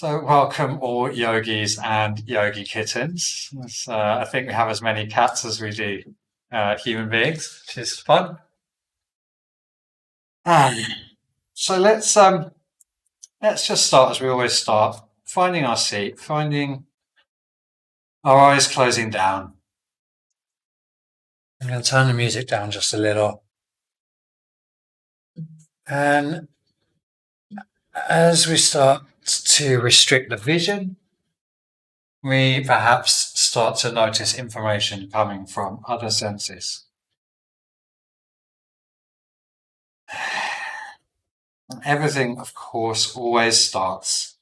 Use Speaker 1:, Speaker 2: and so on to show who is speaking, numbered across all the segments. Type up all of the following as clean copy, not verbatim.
Speaker 1: So, welcome all yogis and yogi kittens. I think we have as many cats as we do human beings, which is fun. Um, so let's just start as we always start, finding our seat, finding our eyes closing down. I'm going to turn the music down just a little, and as we start to restrict the vision, we perhaps start to notice information coming from other senses. Everything, of course, always starts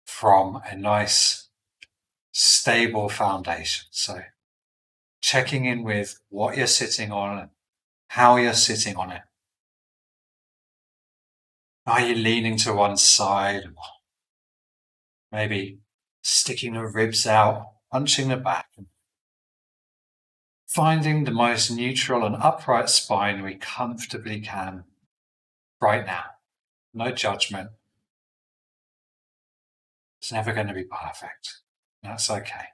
Speaker 1: from a nice, stable foundation. So, checking in with what you're sitting on and how you're sitting on it. Are you leaning to one side? Maybe sticking the ribs out, punching the back, and finding the most neutral and upright spine we comfortably can right now. No judgment. It's never going to be perfect. That's okay.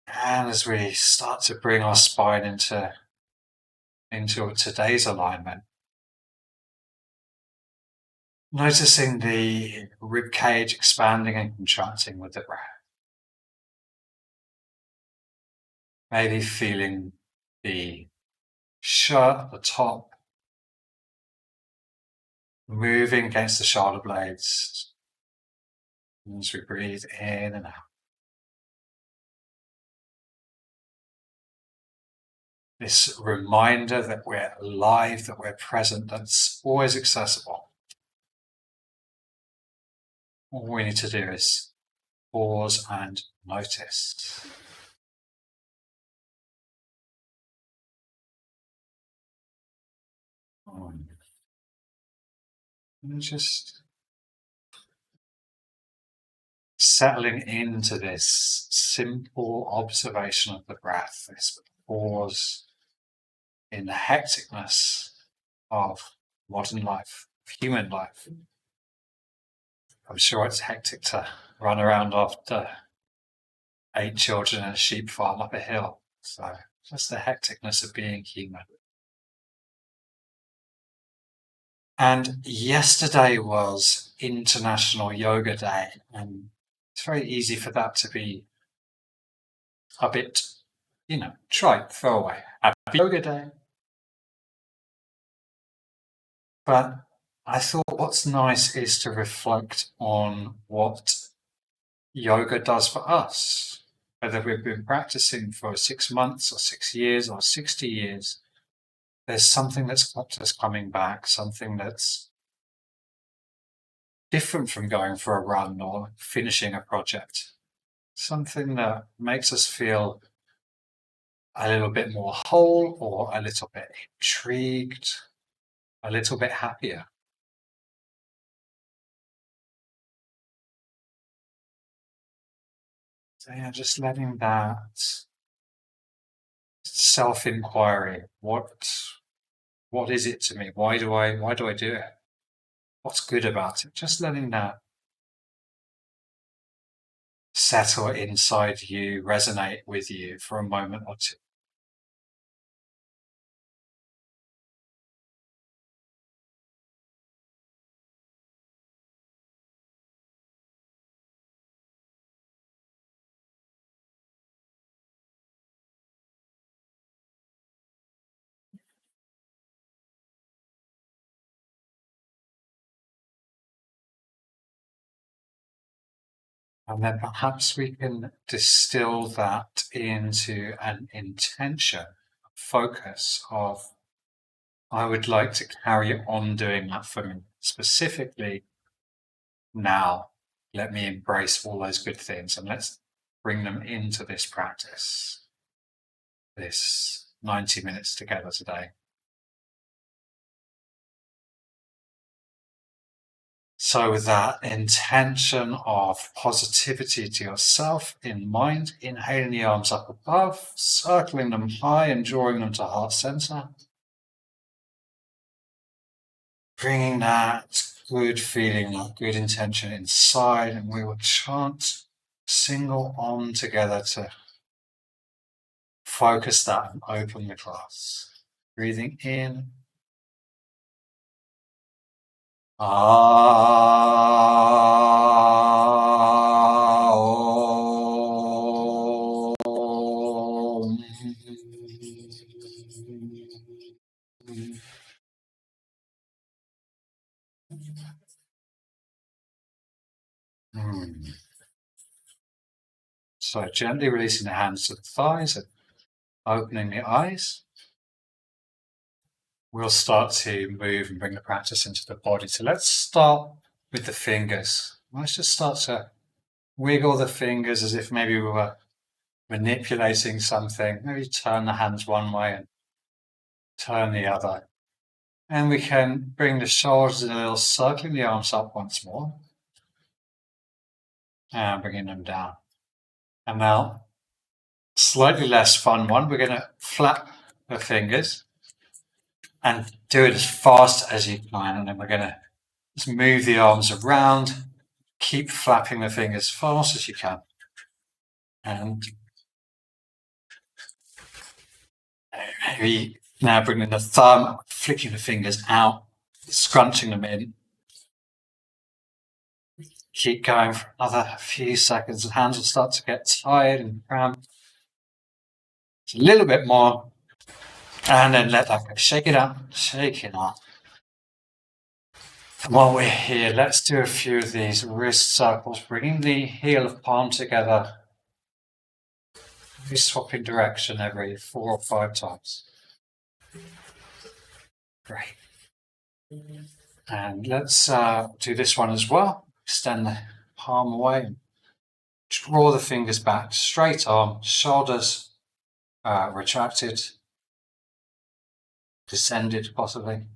Speaker 1: And as we start to bring our spine into today's alignment, noticing the rib cage expanding and contracting with the breath. Maybe feeling the shirt at the top moving against the shoulder blades as we breathe in and out. This reminder that we're alive, that we're present, that's always accessible. All we need to do is pause and notice. And just settling into this simple observation of the breath, this pause in the hecticness of modern life, human life. I'm sure it's hectic to run around after 8 children and a sheep farm up a hill. So just the hecticness of being human. And yesterday was International Yoga Day, and it's very easy for that to be a bit, trite, throw away. Happy Yoga Day. But I thought what's nice is to reflect on what yoga does for us. Whether we've been practicing for 6 months or 6 years or 60 years, there's something that's kept us coming back, something that's different from going for a run or finishing a project. Something that makes us feel a little bit more whole or a little bit intrigued, a little bit happier. So yeah, just letting that self-inquiry, what is it to me? Why do I do it? What's good about it? Just letting that settle inside you, resonate with you for a moment or two. And then perhaps we can distill that into an intention, focus of, I would like to carry on doing that for me. Specifically, now, let me embrace all those good things and let's bring them into this practice, this 90 minutes together today. So with that intention of positivity to yourself in mind, inhaling the arms up above, circling them high and drawing them to heart center. bringing that good feeling, that good intention inside, and we will chant single Om together to focus that and open the glass. Breathing in. So gently releasing the hands to the thighs and opening the eyes. We'll start to move and bring the practice into the body. So let's start with the fingers. Let's just start to wiggle the fingers as if maybe we were manipulating something. Maybe turn the hands one way and turn the other. And we can bring the shoulders in a little, circling the arms up once more. And bringing them down. And now, slightly less fun one, we're going to flap the fingers and do it as fast as you can. And then we're going to just move the arms around, keep flapping the fingers as fast as you can. And maybe now bringing the thumb, flicking the fingers out, scrunching them in. Keep going for another few seconds. The hands will start to get tired and cramped. Just a little bit more. And then let that go. Shake it up, shake it up. And while we're here, let's do a few of these wrist circles, bringing the heel of palm together. Maybe swapping direction every 4 or 5 times. Great. And let's do this one as well. Extend the palm away. Draw the fingers back. Straight arm, shoulders retracted. Descended possibly.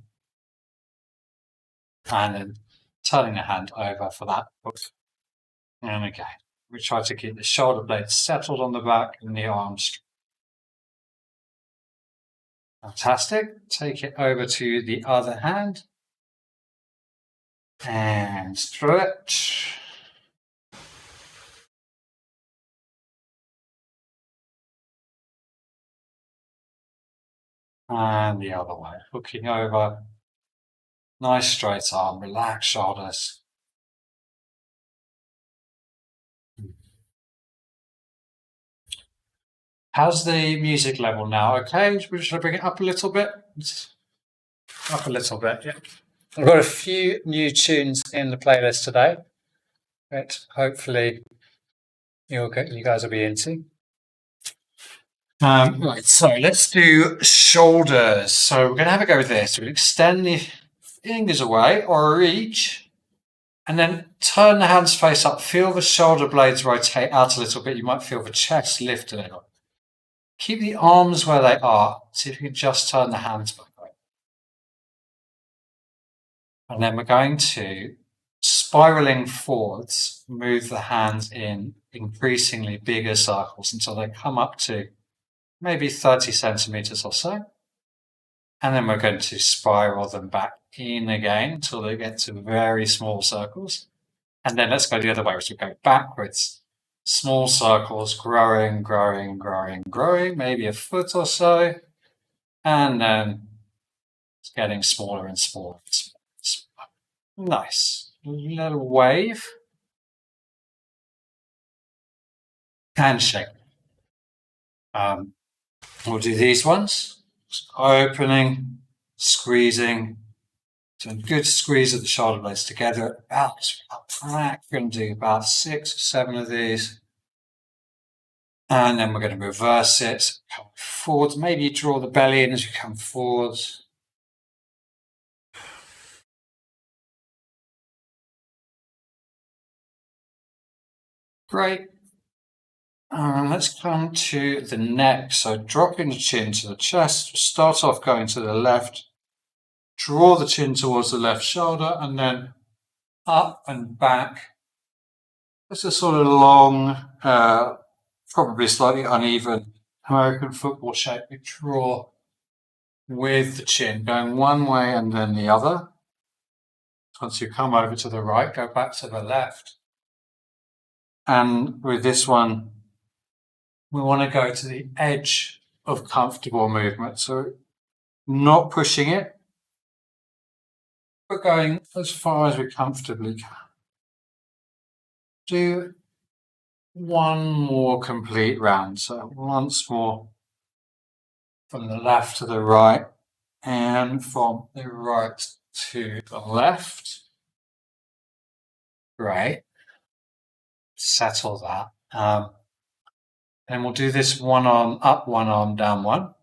Speaker 1: And then turning the hand over for that hook. And again, we try to keep the shoulder blades settled on the back and the arms. Fantastic. Take it over to the other hand. And stretch. And the other way, hooking over. Nice straight arm, relax shoulders. How's the music level now? Okay, should I bring it up a little bit? Up a little bit, yeah. I've got a few new tunes in the playlist today that hopefully you guys will be into. Right, so let's do shoulders. So we're going to have a go with this. We'll extend the fingers away or reach, and then turn the hands face up. Feel the shoulder blades rotate out a little bit. You might feel the chest lift a little. Keep the arms where they are. See if you can just turn the hands back. And then we're going to, spiraling forwards, move the hands in increasingly bigger circles until they come up to maybe 30 centimeters or so. And then we're going to spiral them back in again until they get to very small circles. And then let's go the other way, so we go backwards. Small circles, growing, growing, growing, growing, maybe a foot or so. And then it's getting smaller and smaller and smaller. Nice. Little wave. Handshake. We'll do these ones. Opening, squeezing. So a good squeeze of the shoulder blades together. We're going to do about 6 or 7 of these. And then we're going to reverse it. Come forwards. Maybe you draw the belly in as you come forwards. Great. Let's come to the neck. So dropping the chin to the chest. Start off going to the left. Draw the chin towards the left shoulder and then up and back. It's a sort of long, probably slightly uneven American football shape. We draw with the chin going one way and then the other. Once you come over to the right, go back to the left. And with this one, we want to go to the edge of comfortable movement. So not pushing it, but going as far as we comfortably can. Do one more complete round. So once more from the left to the right and from the right to the left. Great. Settle that. And we'll do this one arm up, one arm down, one.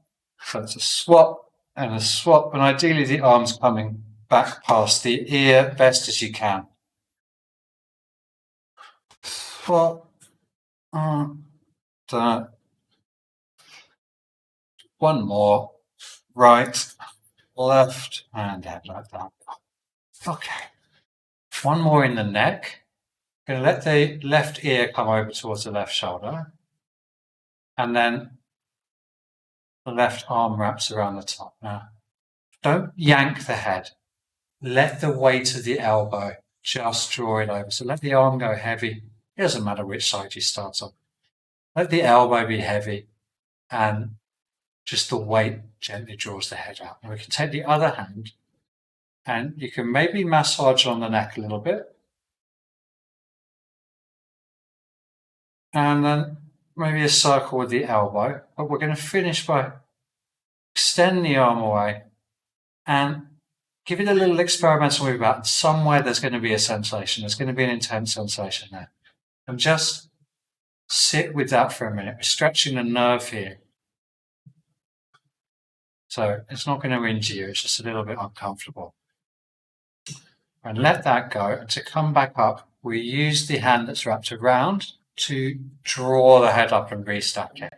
Speaker 1: So it's a swap and a swap, and ideally the arms coming back past the ear best as you can. Swap, one more, right, left, and head like that. Okay. One more in the neck. Going to let the left ear come over towards the left shoulder. And then the left arm wraps around the top. Now, don't yank the head. Let the weight of the elbow just draw it over. So let the arm go heavy. It doesn't matter which side you start on. Let the elbow be heavy and just the weight gently draws the head out. And we can take the other hand and you can maybe massage on the neck a little bit. And then maybe a circle with the elbow. But we're going to finish by extend the arm away and give it a little experimental move out. Somewhere there's going to be a sensation. There's going to be an intense sensation there. And just sit with that for a minute. We're stretching the nerve here. So it's not going to injure you. It's just a little bit uncomfortable. And let that go. And to come back up, we use the hand that's wrapped around to draw the head up and restack it.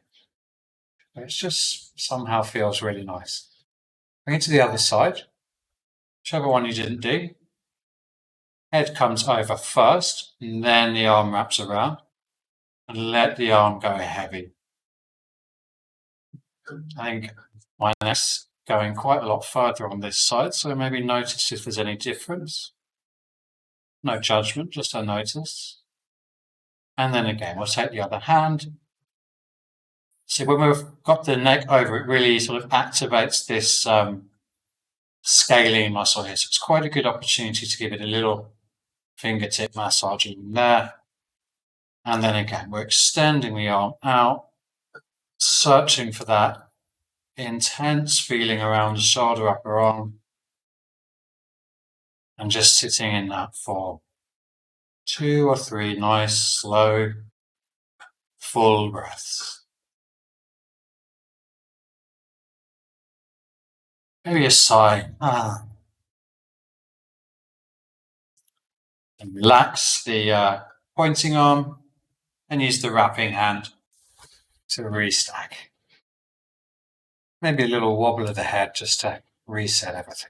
Speaker 1: It just somehow feels really nice. Bring it to the other side. Whichever one you didn't do. Head comes over first, and then the arm wraps around. And let the arm go heavy. I think my neck's going quite a lot further on this side, so maybe notice if there's any difference. No judgment, just a notice. And then again, we'll take the other hand. See, when we've got the neck over, it really sort of activates this scaling muscle here. So it's quite a good opportunity to give it a little fingertip massage in there. And then again, we're extending the arm out, searching for that intense feeling around the shoulder, upper arm, and just sitting in that for 2 or 3 nice, slow, full breaths. Maybe a sigh. And relax the pointing arm and use the wrapping hand to restack. Maybe a little wobble of the head just to reset everything.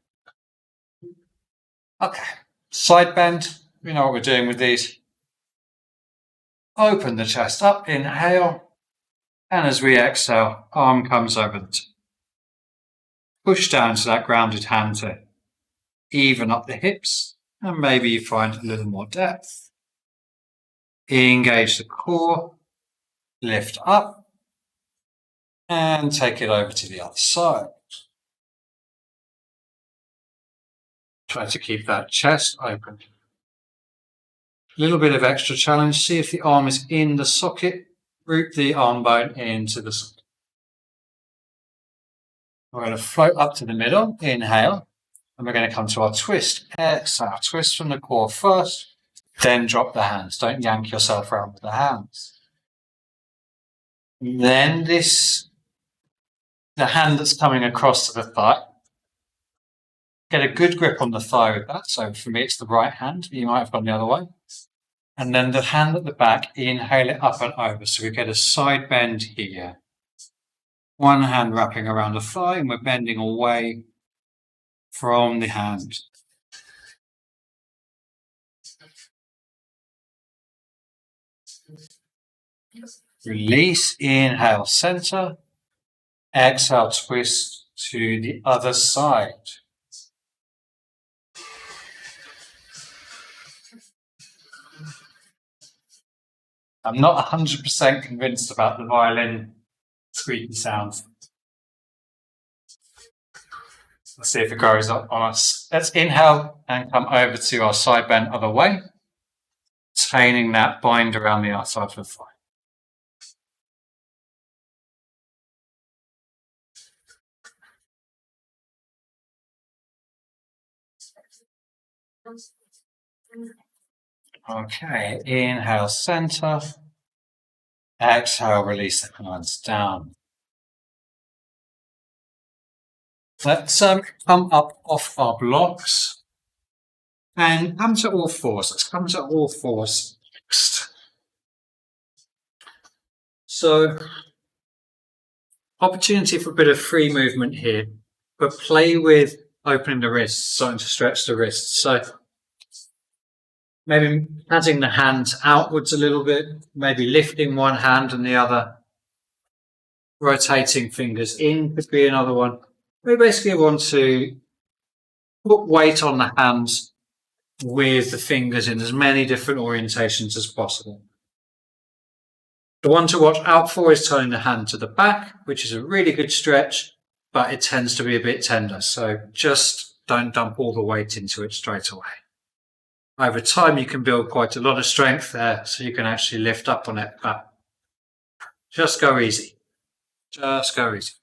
Speaker 1: Okay, side bend. We know what we're doing with these. Open the chest up, inhale. And as we exhale, arm comes over the top. Push down to that grounded hand to even up the hips. And maybe you find a little more depth. Engage the core. Lift up. And take it over to the other side. Try to keep that chest open. A little bit of extra challenge. See if the arm is in the socket. Root the arm bone into the socket. We're going to float up to the middle. Inhale. And we're going to come to our twist. Exhale. Twist from the core first. Then drop the hands. Don't yank yourself around with the hands. Then the hand that's coming across to the thigh. Get a good grip on the thigh with that. So for me, it's the right hand. You might have gone the other way. And then the hand at the back, inhale it up and over. So we get a side bend here. One hand wrapping around the thigh and we're bending away from the hand. Release, inhale, center. Exhale, twist to the other side. I'm not 100% convinced about the violin squeaky sounds. Let's see if it goes up on us. Let's inhale and come over to our side bend other way, retaining that bind around the outside of the thigh. Okay, inhale, center. Exhale, release the hands down. Let's come up off our blocks and come to all fours. Let's come to all fours next. So, opportunity for a bit of free movement here, but play with opening the wrists, starting to stretch the wrists. So, maybe adding the hands outwards a little bit, maybe lifting one hand and the other, rotating fingers in could be another one. We basically want to put weight on the hands with the fingers in as many different orientations as possible. The one to watch out for is turning the hand to the back, which is a really good stretch, but it tends to be a bit tender. So just don't dump all the weight into it straight away. Over time, you can build quite a lot of strength there, so you can actually lift up on it, but just go easy. Just go easy.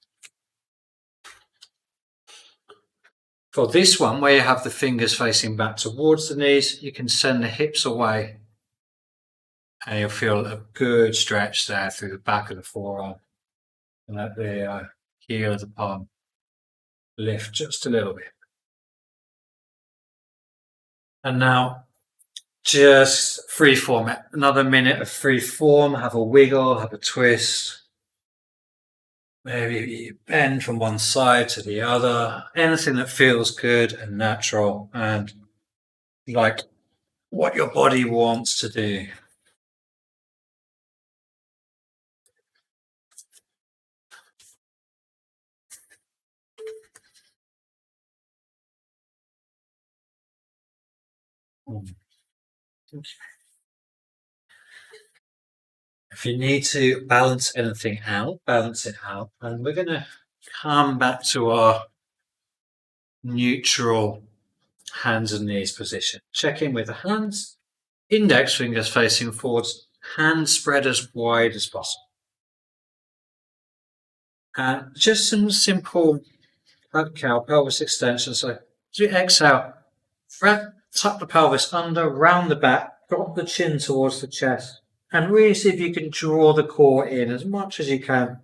Speaker 1: For this one, where you have the fingers facing back towards the knees, you can send the hips away and you'll feel a good stretch there through the back of the forearm and let the heel of the palm lift just a little bit. And now just free form it. Another minute of free form. Have a wiggle, have a twist. Maybe you bend from one side to the other. Anything that feels good and natural and like what your body wants to do. If you need to balance anything out, balance it out. And we're going to come back to our neutral hands and knees position. Check in with the hands, index fingers facing forwards, hands spread as wide as possible. And just some simple cow pelvis extension. So as you exhale, tuck the pelvis under, round the back, drop the chin towards the chest. And really see if you can draw the core in as much as you can.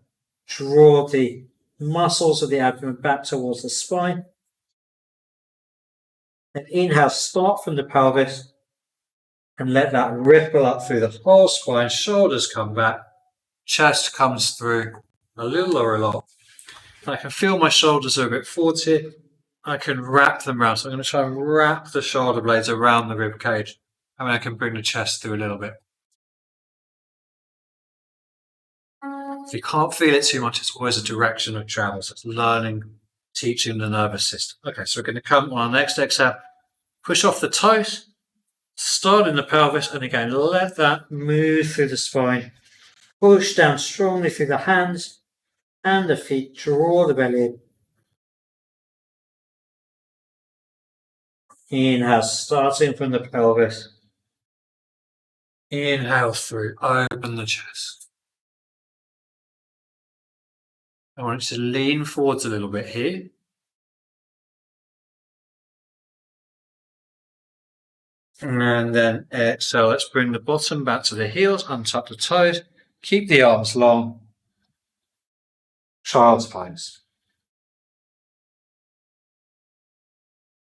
Speaker 1: Draw the muscles of the abdomen back towards the spine. And inhale, start from the pelvis and let that ripple up through the whole spine. Shoulders come back, chest comes through a little or a lot. I can feel my shoulders are a bit forward here. I can wrap them around. So I'm going to try and wrap the shoulder blades around the rib cage. And I can bring the chest through a little bit. If you can't feel it too much, it's always a direction of travel. So it's learning, teaching the nervous system. Okay, so we're going to come on our next exhale. Push off the toes, start in the pelvis, and again, let that move through the spine. Push down strongly through the hands and the feet. Draw the belly in. Inhale, starting from the pelvis. Inhale through, open the chest. I want you to lean forwards a little bit here. And then exhale, let's bring the bottom back to the heels, untuck the toes, keep the arms long. Child's pose.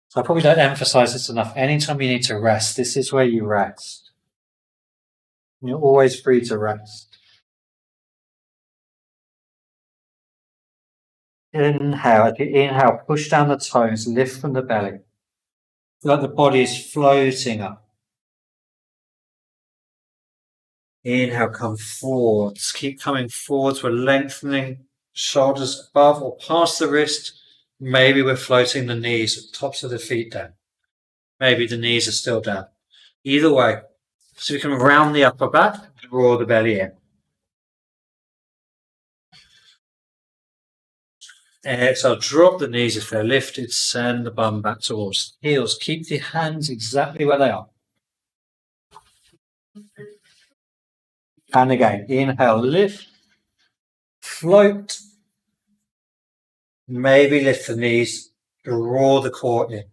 Speaker 1: So I probably don't emphasize this enough. Anytime you need to rest, this is where you rest. You're always free to rest. Inhale, as you inhale, push down the toes, lift from the belly. Feel like the body is floating up. Inhale, come forwards. Keep coming forwards. We're lengthening shoulders above or past the wrist. Maybe we're floating the knees, tops of the feet down. Maybe the knees are still down. Either way. So we can round the upper back, Draw the belly in. Exhale, drop the knees if they're lifted, send the bum back towards the heels. Keep the hands exactly where they are. And again, inhale, lift, float, maybe lift the knees, draw the core in.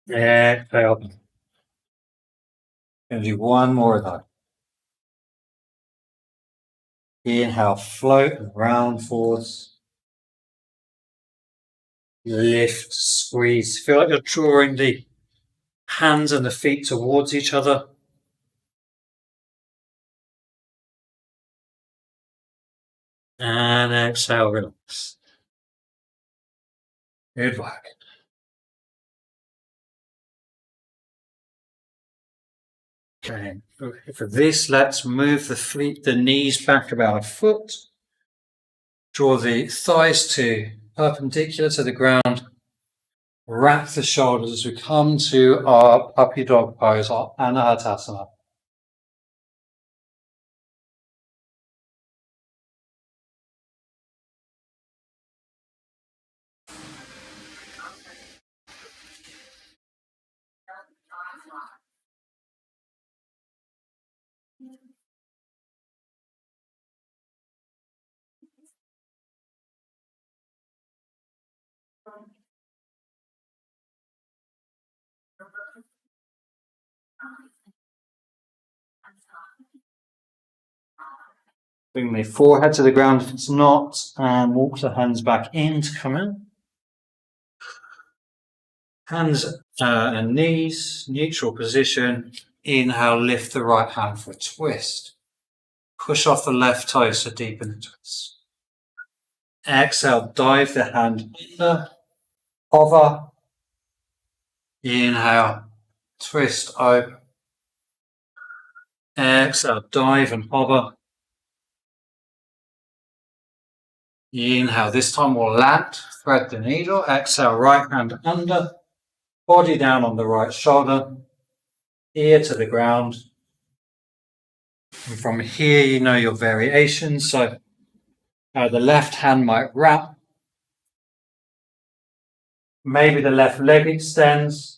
Speaker 1: Exhale. Going to do one more of that. Inhale, float and round forwards. Lift, squeeze. Feel like you're drawing the hands and the feet towards each other. And exhale, relax. Good work. Okay, for this, let's move the knees back about a foot. Draw the thighs to perpendicular to the ground. Wrap the shoulders as we come to our puppy dog pose, our Anahatasana. Bring the forehead to the ground if it's not, and walk the hands back in to come in. Hands and knees, neutral position. Inhale, lift the right hand for a twist. Push off the left toes to deepen the twist. Exhale, dive the hand under, hover. Inhale, twist open. Exhale, dive and hover. Inhale, this time we'll land, thread the needle. Exhale, right hand under, body down on the right shoulder, ear to the ground. And from here, you know your variations. So the left hand might wrap. Maybe the left leg extends.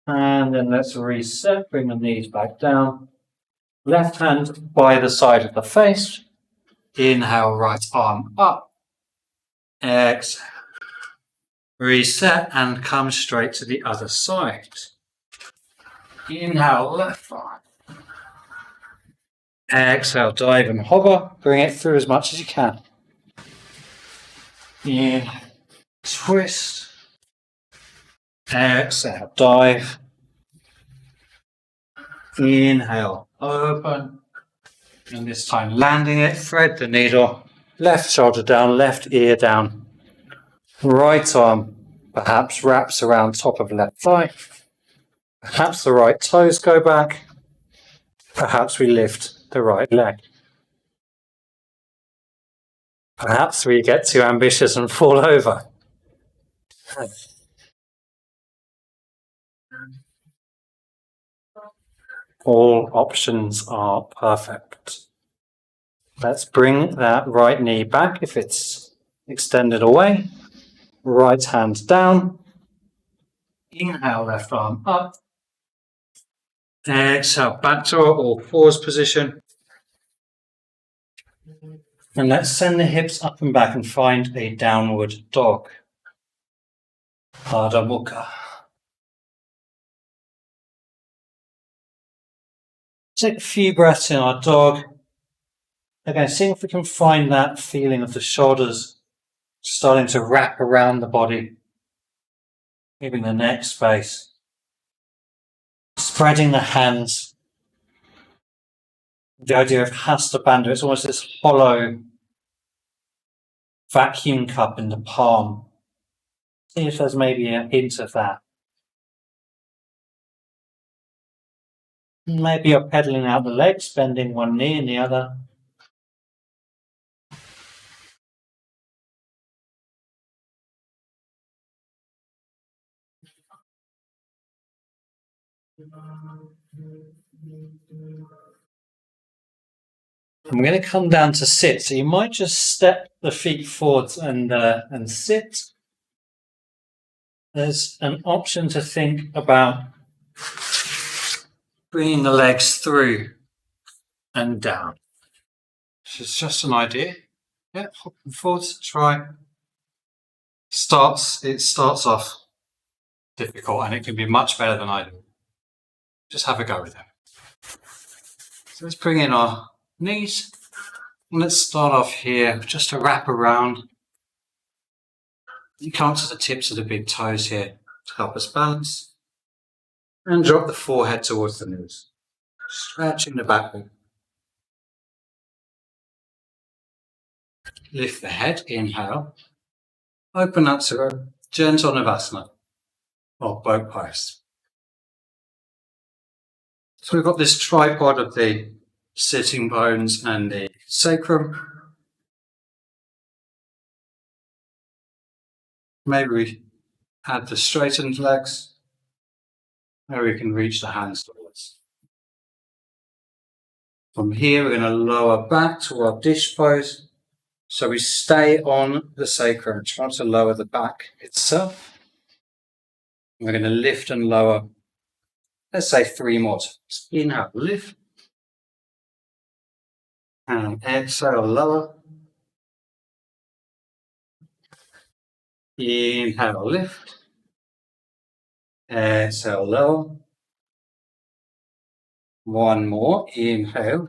Speaker 1: And then let's reset, bring the knees back down. Left hand by the side of the face. Inhale, right arm up. Exhale. Reset and come straight to the other side. Inhale, left arm. Exhale, dive and hover. Bring it through as much as you can. Inhale, twist. Exhale, dive. Inhale, open. And this time landing it, thread the needle. Left shoulder down, left ear down. Right arm perhaps wraps around top of left thigh. Perhaps the right toes go back. Perhaps we lift the right leg. Perhaps we get too ambitious and fall over. All options are perfect. Let's bring that right knee back if it's extended away. Right hand down. Inhale, left arm up. Exhale, back to our all fours position. And let's send the hips up and back and find a downward dog. Ardha Mukha. Take a few breaths in our dog. Again, see if we can find that feeling of the shoulders starting to wrap around the body, giving the neck space. Spreading the hands. The idea of Hasta Bandha, it's almost this hollow vacuum cup in the palm. See if there's maybe a hint of that.
Speaker 2: Maybe you're pedaling out the legs, bending one knee and the other. I'm going to come down to sit. So you might just step the feet forwards and sit. There's an option to think about bringing the legs through and down. This is just an idea. Yeah, hopping forwards, try. It starts off difficult and it can be much better than I do. Just have a go with it. So let's bring in our knees. And let's start off here, just to wrap around. You come to the tips of the big toes here to help us balance. And drop the forehead towards the knees. Stretching the back. Lift the head, inhale. Open up to a gentle Navasana, or boat pose. So we've got this tripod of the sitting bones and the sacrum. Maybe we add the straightened legs. Maybe we can reach the hands towards. From here, we're going to lower back to our dish pose. So we stay on the sacrum, try to lower the back itself. We're going to lift and lower, let's say 3 more times. Inhale, lift. And exhale, lower. Inhale, lift. Exhale, lower. 1 more. Inhale.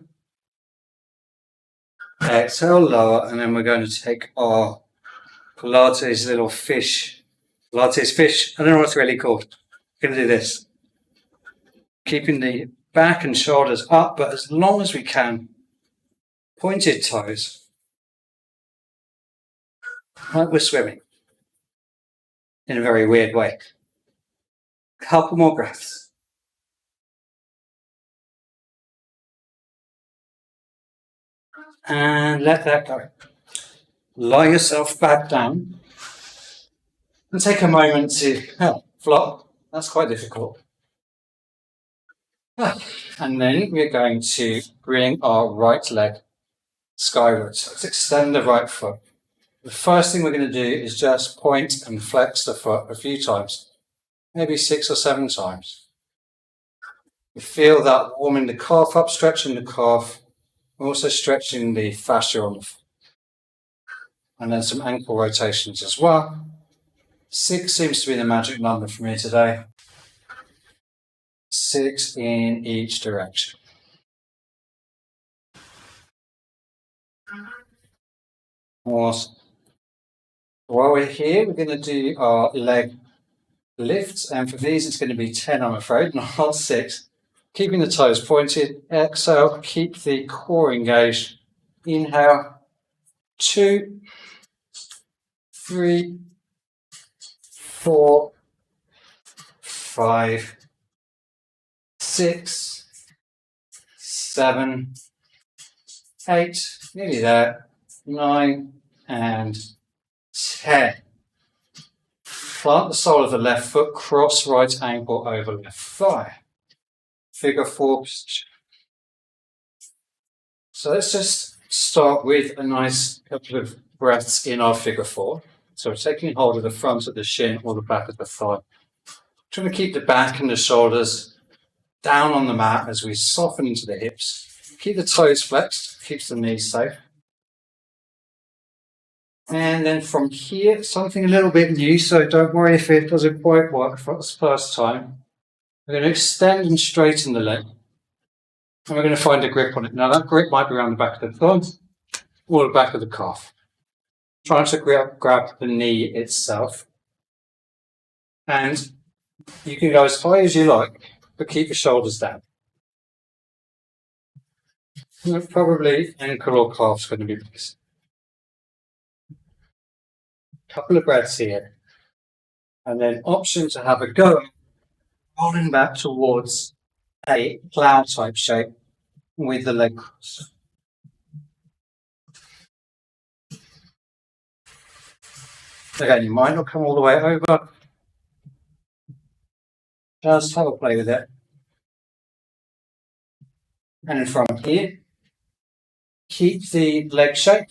Speaker 2: Exhale, lower. And then we're going to take our Pilates little fish. Pilates fish. I don't know what it's really called. We're going to do this. Keeping the back and shoulders up, but as long as we can. Pointed toes. Like we're swimming. In a very weird way. Couple more breaths. And let that go. Lie yourself back down. And take a moment to flop. That's quite difficult. And then we're going to bring our right leg skyward. So let's extend the right foot. The first thing we're going to do is just point and flex the foot a few times. Maybe 6 or 7 times. You feel that warming the calf up, stretching the calf. Also stretching the fascia on the foot. And then some ankle rotations as well. 6 seems to be the magic number for me today. 6 in each direction. Awesome. While we're here, we're going to do our leg lifts. And for these, it's going to be 10, I'm afraid, not 6. Keeping the toes pointed. Exhale, keep the core engaged. Inhale. 2, 3, 4, 5, 6, 7, 8, nearly there, 9, and 10. Plant the sole of the left foot, cross right ankle over left thigh. Figure 4 position. So let's just start with a nice couple of breaths in our figure 4. So we're taking hold of the front of the shin or the back of the thigh. Trying to keep the back and the shoulders down on the mat as we soften into the hips. Keep the toes flexed, keeps the knees safe. And then from here, something a little bit new, so don't worry if it doesn't quite work for the first time. We're going to extend and straighten the leg. And we're going to find a grip on it. Now that grip might be around the back of the thumb or the back of the calf. Trying to grab the knee itself. And you can go as high as you like, but keep your shoulders down. Probably ankle or calf's going to be best. Couple of breaths here. And then option to have a go, rolling back towards a cloud type shape with the leg cross. Again, you might not come all the way over. Just have a play with it. And from here, keep the leg shape.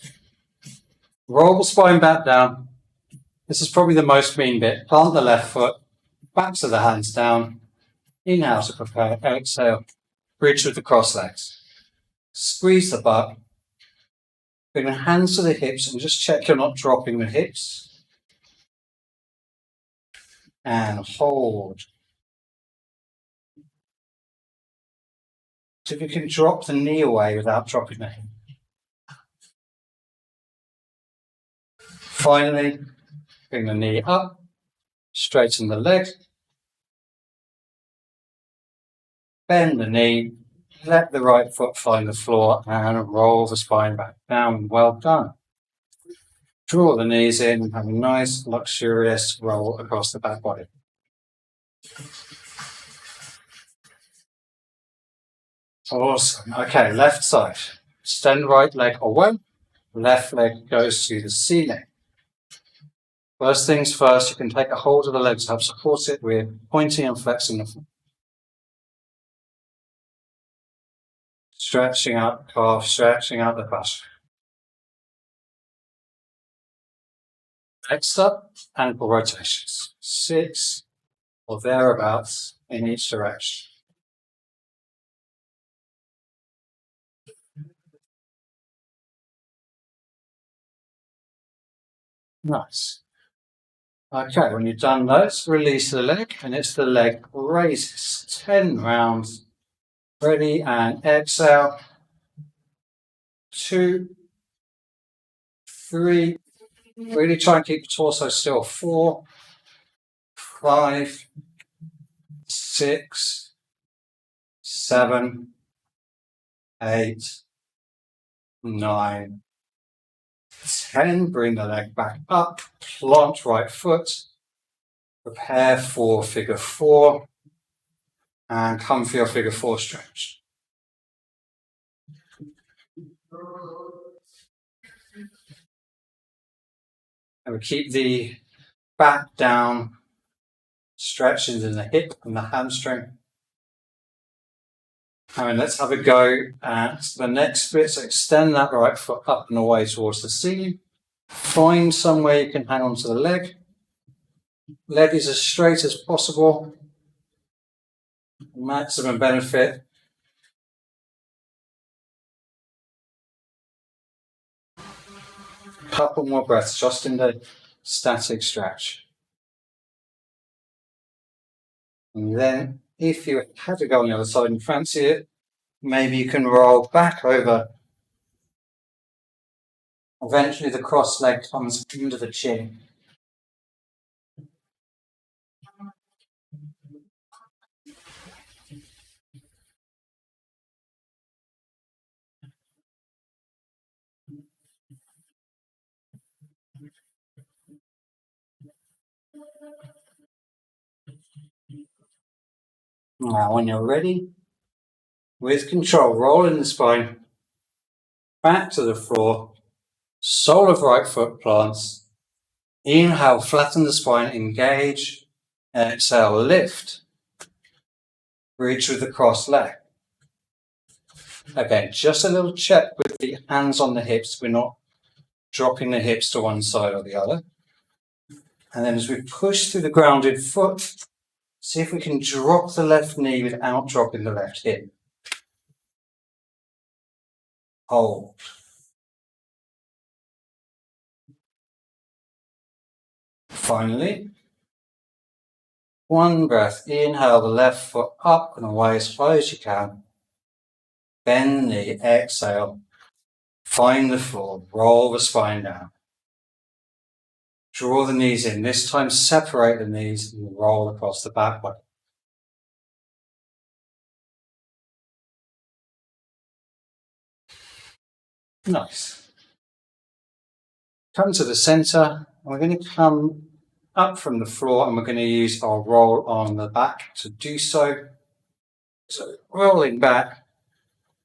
Speaker 2: Roll the spine back down. This is probably the most mean bit. Plant the left foot, backs of the hands down. Inhale to prepare, exhale. Bridge with the cross legs. Squeeze the butt. Bring the hands to the hips and just check you're not dropping the hips. And hold. So if you can drop the knee away without dropping the hip. Finally, bring the knee up, straighten the leg, bend the knee, let the right foot find the floor and roll the spine back down. Well done. Draw the knees in and have a nice, luxurious roll across the back body. Awesome. Okay, left side. Extend right leg away, left leg goes to the ceiling. First things first, you can take a hold of the legs to help support it with pointing and flexing the foot. Stretching out the calf, stretching out the fascia. Next up, ankle rotations. 6 or thereabouts in each direction. Nice. Okay, when you've done those, release the leg, and it's the leg raises. 10 rounds. Ready, and exhale. 2, 3. Really try and keep the torso still. 4, 5, 6, 7, 8, 9, 10. Bring the leg back up. Plant right foot. Prepare for figure 4. And come for your figure 4 stretch. And we keep the back down, stretches in the hip and the hamstring. And let's have a go at the next bit. So extend that right foot up and away towards the ceiling. Find somewhere you can hang on to the leg. Leg is as straight as possible. Maximum benefit. Couple more breaths just in the static stretch. And then if you had to go on the other side and fancy it, maybe you can roll back over. Eventually the cross leg comes under the chin. Now when you're ready, with control, roll in the spine, back to the floor, sole of right foot plants. Inhale, flatten the spine, engage. Exhale, lift. Reach with the cross leg. Again, just a little check with the hands on the hips. We're not dropping the hips to one side or the other. And then as we push through the grounded foot, see if we can drop the left knee without dropping the left hip. Hold. Finally, one breath. Inhale the left foot up and away as high as you can. Bend the knee, exhale. Find the floor, roll the spine down. Draw the knees in. This time separate the knees and roll across the back body. Nice. Come to the center. We're going to come up from the floor and we're going to use our roll on the back to do so. So rolling back,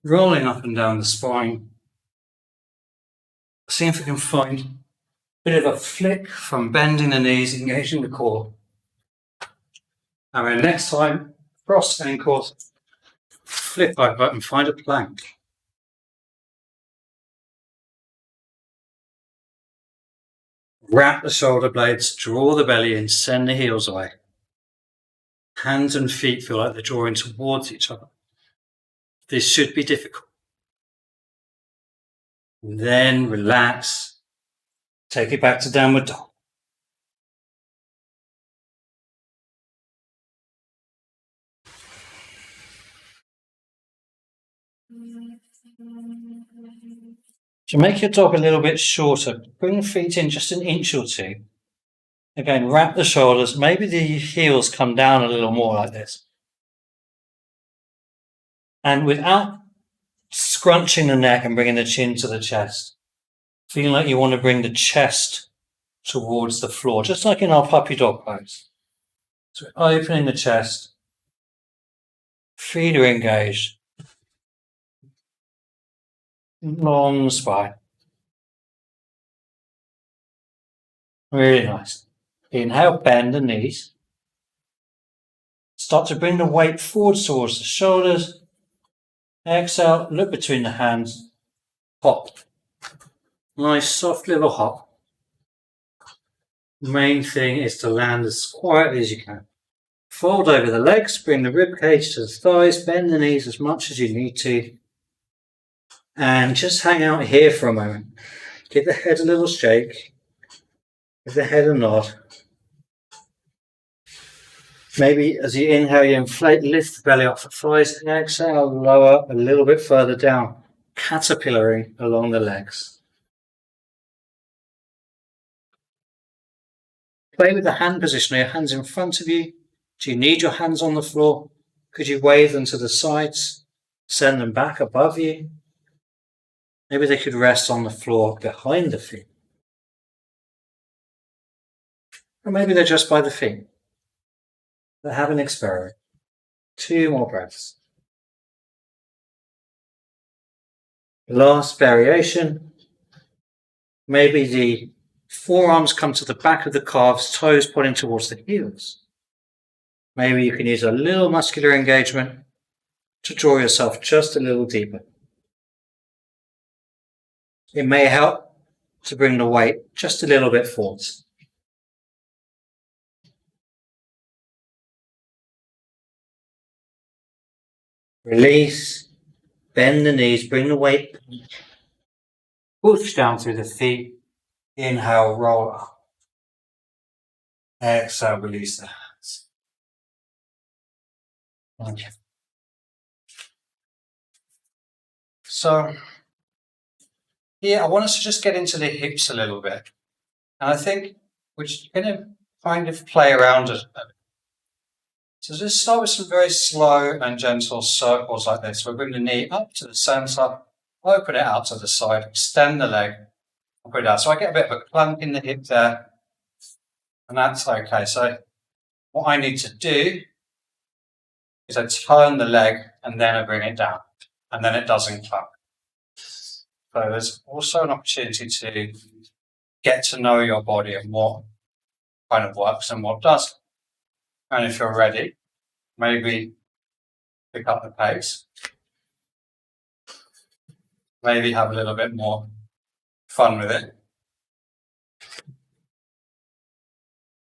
Speaker 2: rolling up and down the spine. See if we can find a bit of a flick from bending the knees, engaging the core. And then next time, cross ankles, flip over and find a plank. Wrap the shoulder blades, draw the belly in, send the heels away. Hands and feet feel like they're drawing towards each other. This should be difficult. Then relax. Take it back to downward dog. To make your dog a little bit shorter, bring the feet in just an inch or two. Again, wrap the shoulders. Maybe the heels come down a little more like this. And without scrunching the neck and bringing the chin to the chest, feeling like you want to bring the chest towards the floor, just like in our puppy dog pose. So opening the chest, feet are engaged, long spine. Really nice. Inhale, bend the knees. Start to bring the weight forwards towards the shoulders. Exhale, look between the hands, hop. Nice soft little hop. Main thing is to land as quietly as you can. Fold over the legs, bring the rib cage to the thighs, bend the knees as much as you need to. And just hang out here for a moment. Give the head a little shake. Give the head a nod. Maybe as you inhale, you inflate, lift the belly off the thighs, and exhale, lower a little bit further down, caterpillaring along the legs. Play with the hand position. Are your hands in front of you? Do you need your hands on the floor? Could you wave them to the sides? Send them back above you? Maybe they could rest on the floor behind the feet. Or maybe they're just by the feet. But have an experiment. 2 more breaths. Last variation. Maybe the forearms come to the back of the calves, toes pointing towards the heels. Maybe you can use a little muscular engagement to draw yourself just a little deeper. It may help to bring the weight just a little bit forwards. Release, bend the knees, bring the weight, push down through the feet. Inhale, roll up. Exhale, release the hands. Okay. So, I want us to just get into the hips a little bit. And I think we're going to kind of play around it a bit. So just start with some very slow and gentle circles like this. We'll bring the knee up to the center, open it out to the side, extend the leg, and put it out. So I get a bit of a clunk in the hip there, and that's okay. So what I need to do is I turn the leg and then I bring it down, and then it doesn't clunk. So there's also an opportunity to get to know your body and what kind of works and what doesn't. And if you're ready, maybe pick up the pace. Maybe have a little bit more fun with it.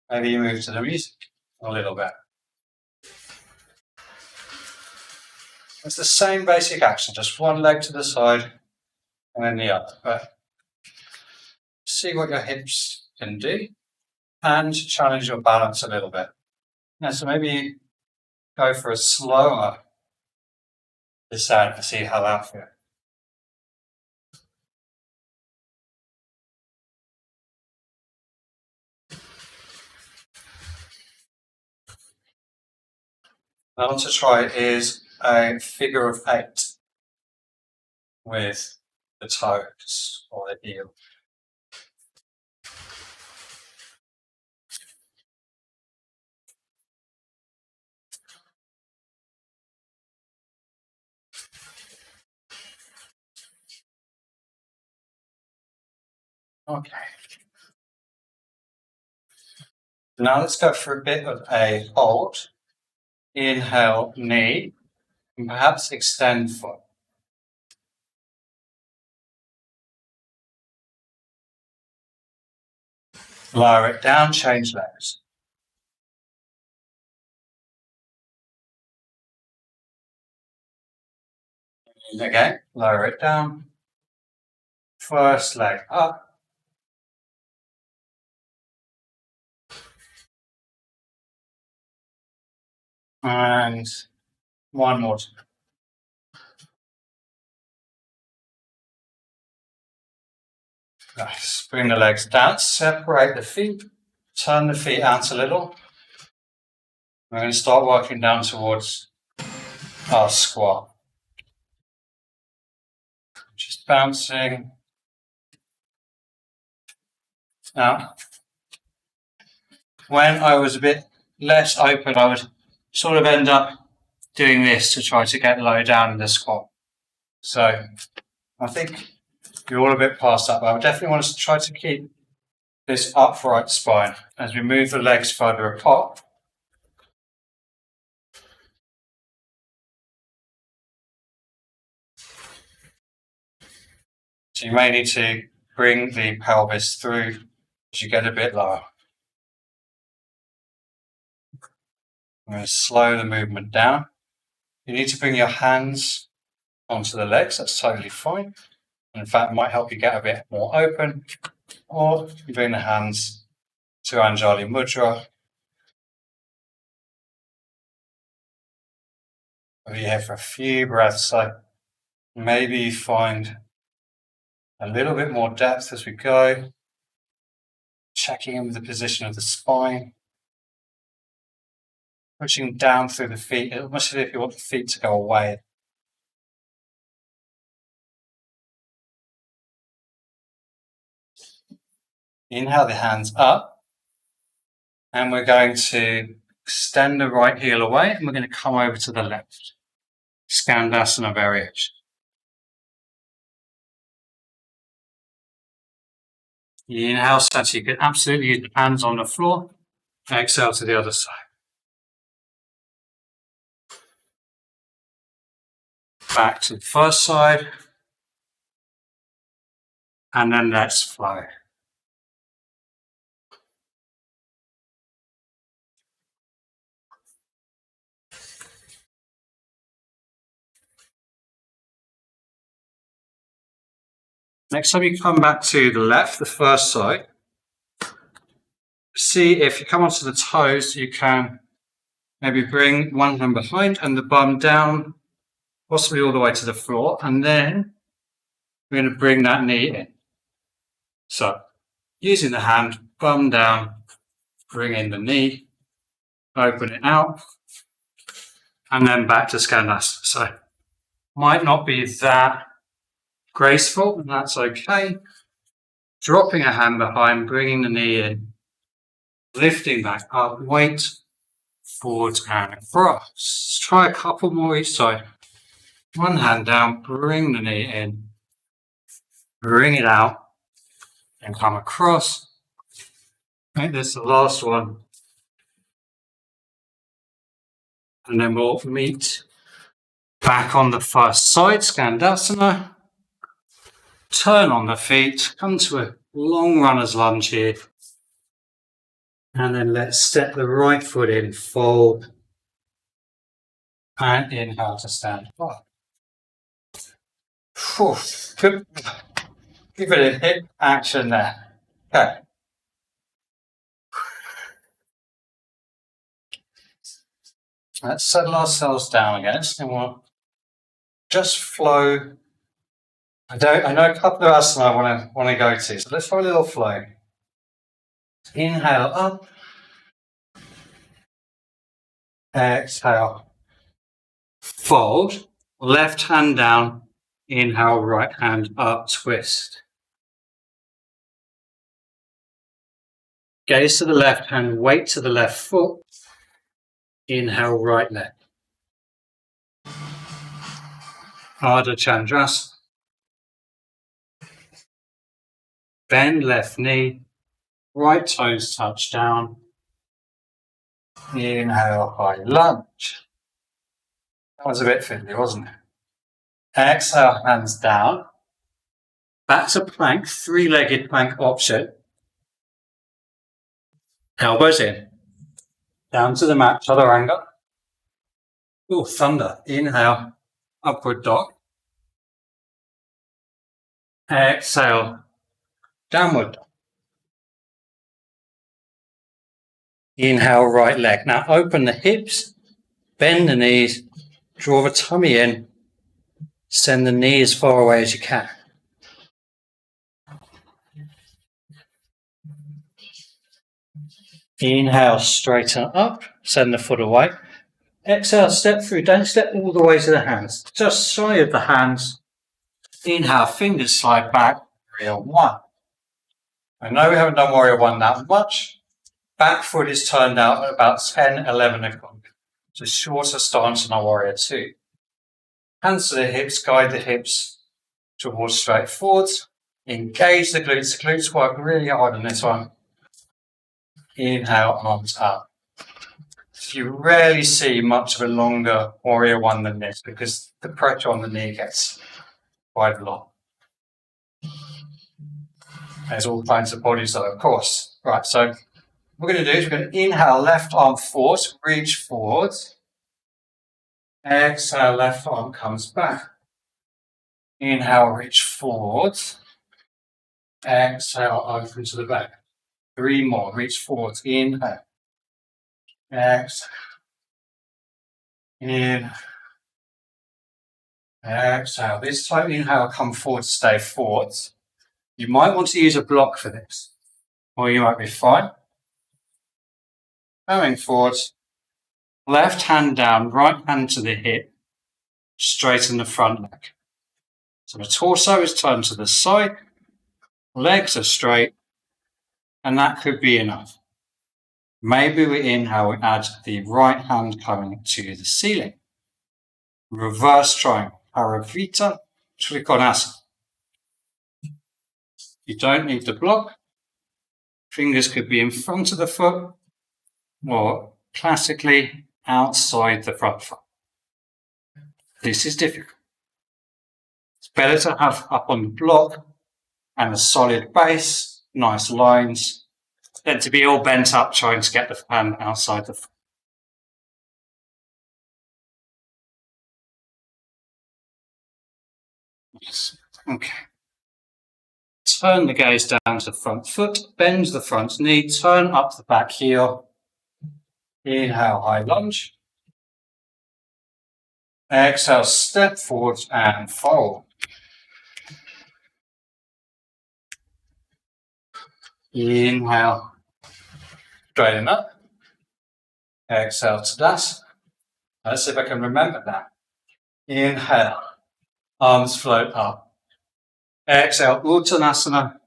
Speaker 2: Maybe you move to the music a little bit. It's the same basic action, just one leg to the side and then the other. But see what your hips can do and challenge your balance a little bit. So maybe go for a slower descent to see how that feels. What I want to try is a figure of 8 with the toes or the heel. Okay. Now let's go for a bit of a hold. Inhale, knee, and perhaps extend foot. Lower it down, change legs. Again, lower it down. First leg up. And one more time. Nice. Bring the legs down, separate the feet, turn the feet out a little. We're going to start working down towards our squat. Just bouncing. Now, when I was a bit less open, I would sort of end up doing this to try to get low down in the squat. So I think you're all a bit past that, but I would definitely want to try to keep this upright spine as we move the legs further apart. So you may need to bring the pelvis through as you get a bit lower. I'm going to slow the movement down. You need to bring your hands onto the legs, that's totally fine. In fact, it might help you get a bit more open. Or you bring the hands to Anjali Mudra. We'll be here for a few breaths, so maybe you find a little bit more depth as we go. Checking in with the position of the spine. Pushing down through the feet, almost as if you want the feet to go away. Inhale the hands up, and we're going to extend the right heel away, and we're going to come over to the left. Skandasana variation. Inhale, so you can absolutely use the hands on the floor. Exhale to the other side. Back to the first side. And then let's flow. Next time you come back to the left, the first side, see if you come onto the toes, you can maybe bring one hand behind and the bum down, possibly all the way to the floor, and then we're going to bring that knee in. So, using the hand, bum down, bring in the knee, open it out, and then back to Skandasana. So, might not be that graceful, and that's okay. Dropping a hand behind, bringing the knee in, lifting back up, weight forwards and across. Let's try a couple more each side. One hand down, bring the knee in, bring it out, and come across. Make this the last one. And then we'll meet back on the first side, Skandasana. Turn on the feet, come to a long runner's lunge here. And then let's step the right foot in, fold, and inhale to stand up. Give it a hip action there. Okay. Let's settle ourselves down again, and we'll just flow. I know a couple of asanas I want to go to, so let's have a little flow. Inhale up. Exhale. Fold. Left hand down. Inhale, right hand up, twist. Gaze to the left hand, weight to the left foot. Inhale, right leg. Ardha Chandrasana. Bend left knee, right toes touch down. Inhale, high lunge. That was a bit fiddly, wasn't it? Exhale, hands down. Back to plank, three-legged plank option. Elbows in. Down to the mat, chaturanga. Oh, thunder. Inhale, upward dog. Exhale, downward dog. Inhale, right leg. Now open the hips, bend the knees, draw the tummy in, send the knee as far away as you can. Inhale, straighten up, send the foot away. Exhale, step through. Don't step all the way to the hands. Just shy of the hands. Inhale, fingers slide back. Warrior one. I know we haven't done Warrior one that much. Back foot is turned out at about 10, 11 o'clock. So shorter stance than our Warrior two. Hands to the hips, guide the hips towards straight forwards. Engage the glutes. The glutes work really hard on this one. Inhale, arms up. You rarely see much of a longer Warrior one than this because the pressure on the knee gets quite a lot. There's all kinds of bodies though, of course. Right, so what we're going to do is we're going to inhale, left arm forward, reach forward. Exhale, left arm comes back. Inhale, reach forward. Exhale, open to the back. 3 more, reach forward. Inhale. Exhale. In. Exhale. This time, inhale, come forward, stay forward. You might want to use a block for this, or you might be fine. Going forward, left hand down, right hand to the hip, straighten the front leg. So the torso is turned to the side, legs are straight, and that could be enough. Maybe we inhale, we add the right hand coming to the ceiling. Reverse triangle, Paravita Trikonasana. You don't need the block. Fingers could be in front of the foot or classically outside the front foot. This is difficult. It's better to have up on the block and a solid base, nice lines, than to be all bent up trying to get the hand outside the foot. Yes. Okay. Turn the gaze down to the front foot, bend the front knee, turn up the back heel. Inhale, high lunge. Exhale, step forward and fold. Inhale, straighten up. Exhale, Tadasana. Let's see if I can remember that. Inhale, arms float up. Exhale, Uttanasana.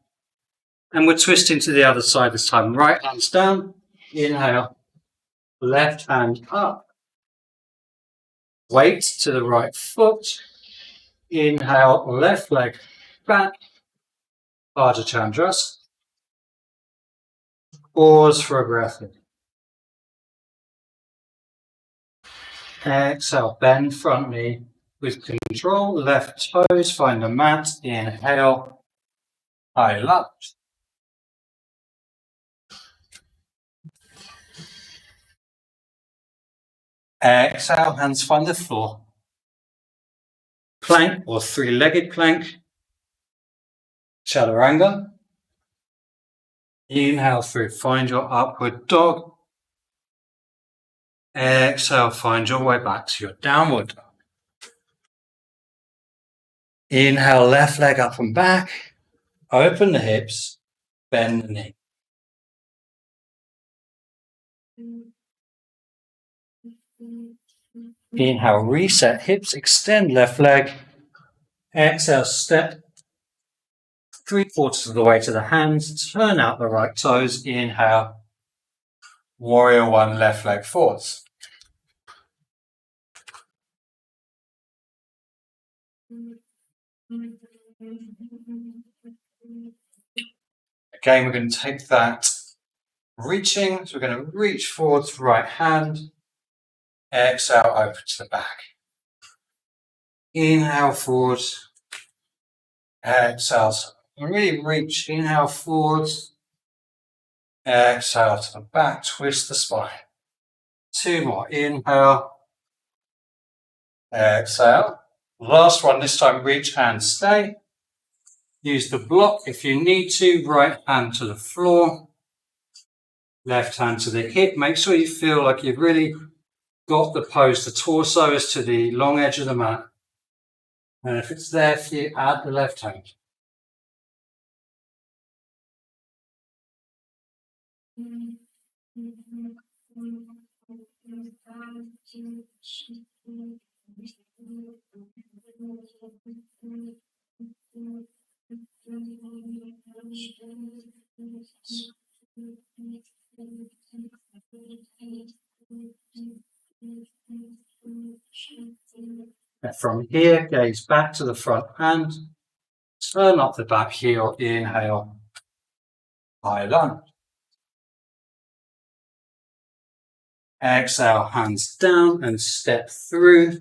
Speaker 2: And we're twisting to the other side this time. Right hands down. Inhale, left hand up. Weight to the right foot. Inhale, left leg back. Ardha Chandrasana. Pause for a breath in. Exhale, bend front knee with control. Left toes, find the mat. Inhale, high lunge. Exhale, hands find the floor. Plank or three-legged plank. Chaturanga. Inhale through, find your upward dog. Exhale, find your way back to your downward dog. Inhale, left leg up and back. Open the hips, bend the knee. Inhale, reset hips, extend left leg. Exhale, step 3/4 of the way to the hands, turn out the right toes. Inhale, warrior one, left leg forwards. Again, we're going to take that reaching, so we're going to reach forwards, right hand, exhale, open to the back. Inhale forward, exhale, really reach, inhale forwards, exhale to the back, twist the spine. 2 more, inhale, exhale. Last one, this time reach and stay. Use the block if you need to, right hand to the floor, left hand to the hip. Make sure you feel like you've really got the pose. The torso is to the long edge of the mat. And if it's there for you, add the left hand. And from here, gaze back to the front hand, turn up the back heel, inhale, high lunge. Exhale, hands down and step through,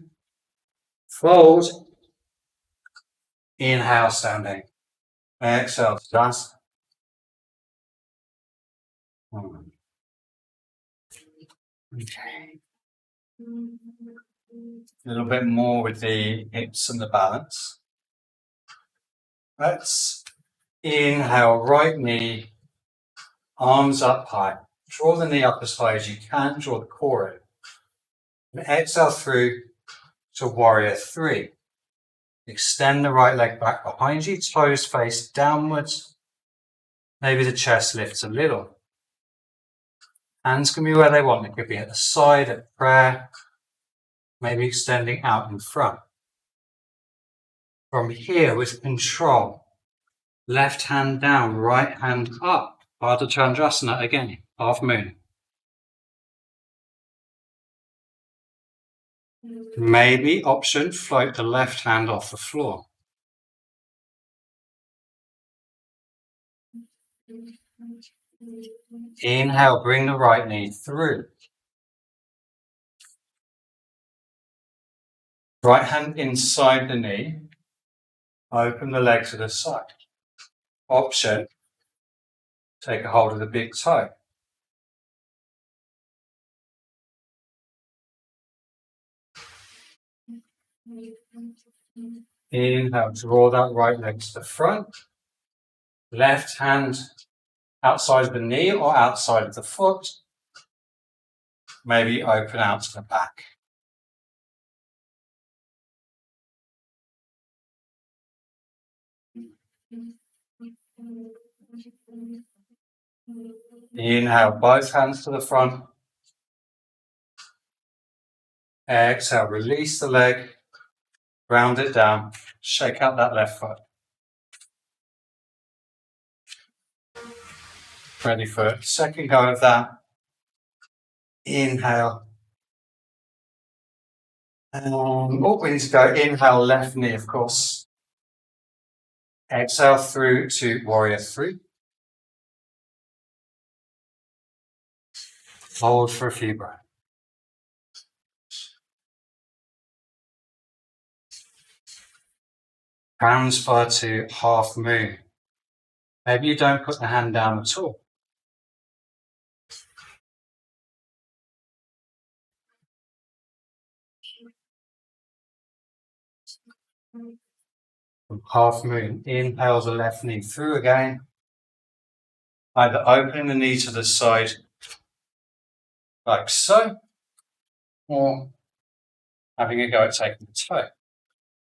Speaker 2: fold, inhale, standing. Exhale, dance. Okay. A little bit more with the hips and the balance. Let's inhale, right knee, arms up high. Draw the knee up as high as you can, draw the core in. And exhale through to warrior 3. Extend the right leg back behind you, toes face downwards. Maybe the chest lifts a little. Hands can be where they want. It could be at the side, at prayer, maybe extending out in front. From here, with control, left hand down, right hand up. Ardha Chandrasana again, half moon. Maybe option, float the left hand off the floor. Inhale, bring the right knee through. Right hand inside the knee. Open the leg to the side. Option, take a hold of the big toe. Inhale, draw that right leg to the front. Left hand outside of the knee or outside of the foot. Maybe open out to the back. Inhale, both hands to the front. Exhale, release the leg, round it down, shake out that left foot. Ready for second go of that. Inhale. We need to go inhale, left knee, of course. Exhale through to warrior 3. Hold for a few breaths. Transfer to half moon. Maybe you don't put the hand down at all. From half moon, inhale the left knee through again. Either opening the knee to the side like so, or having a go at taking the toe.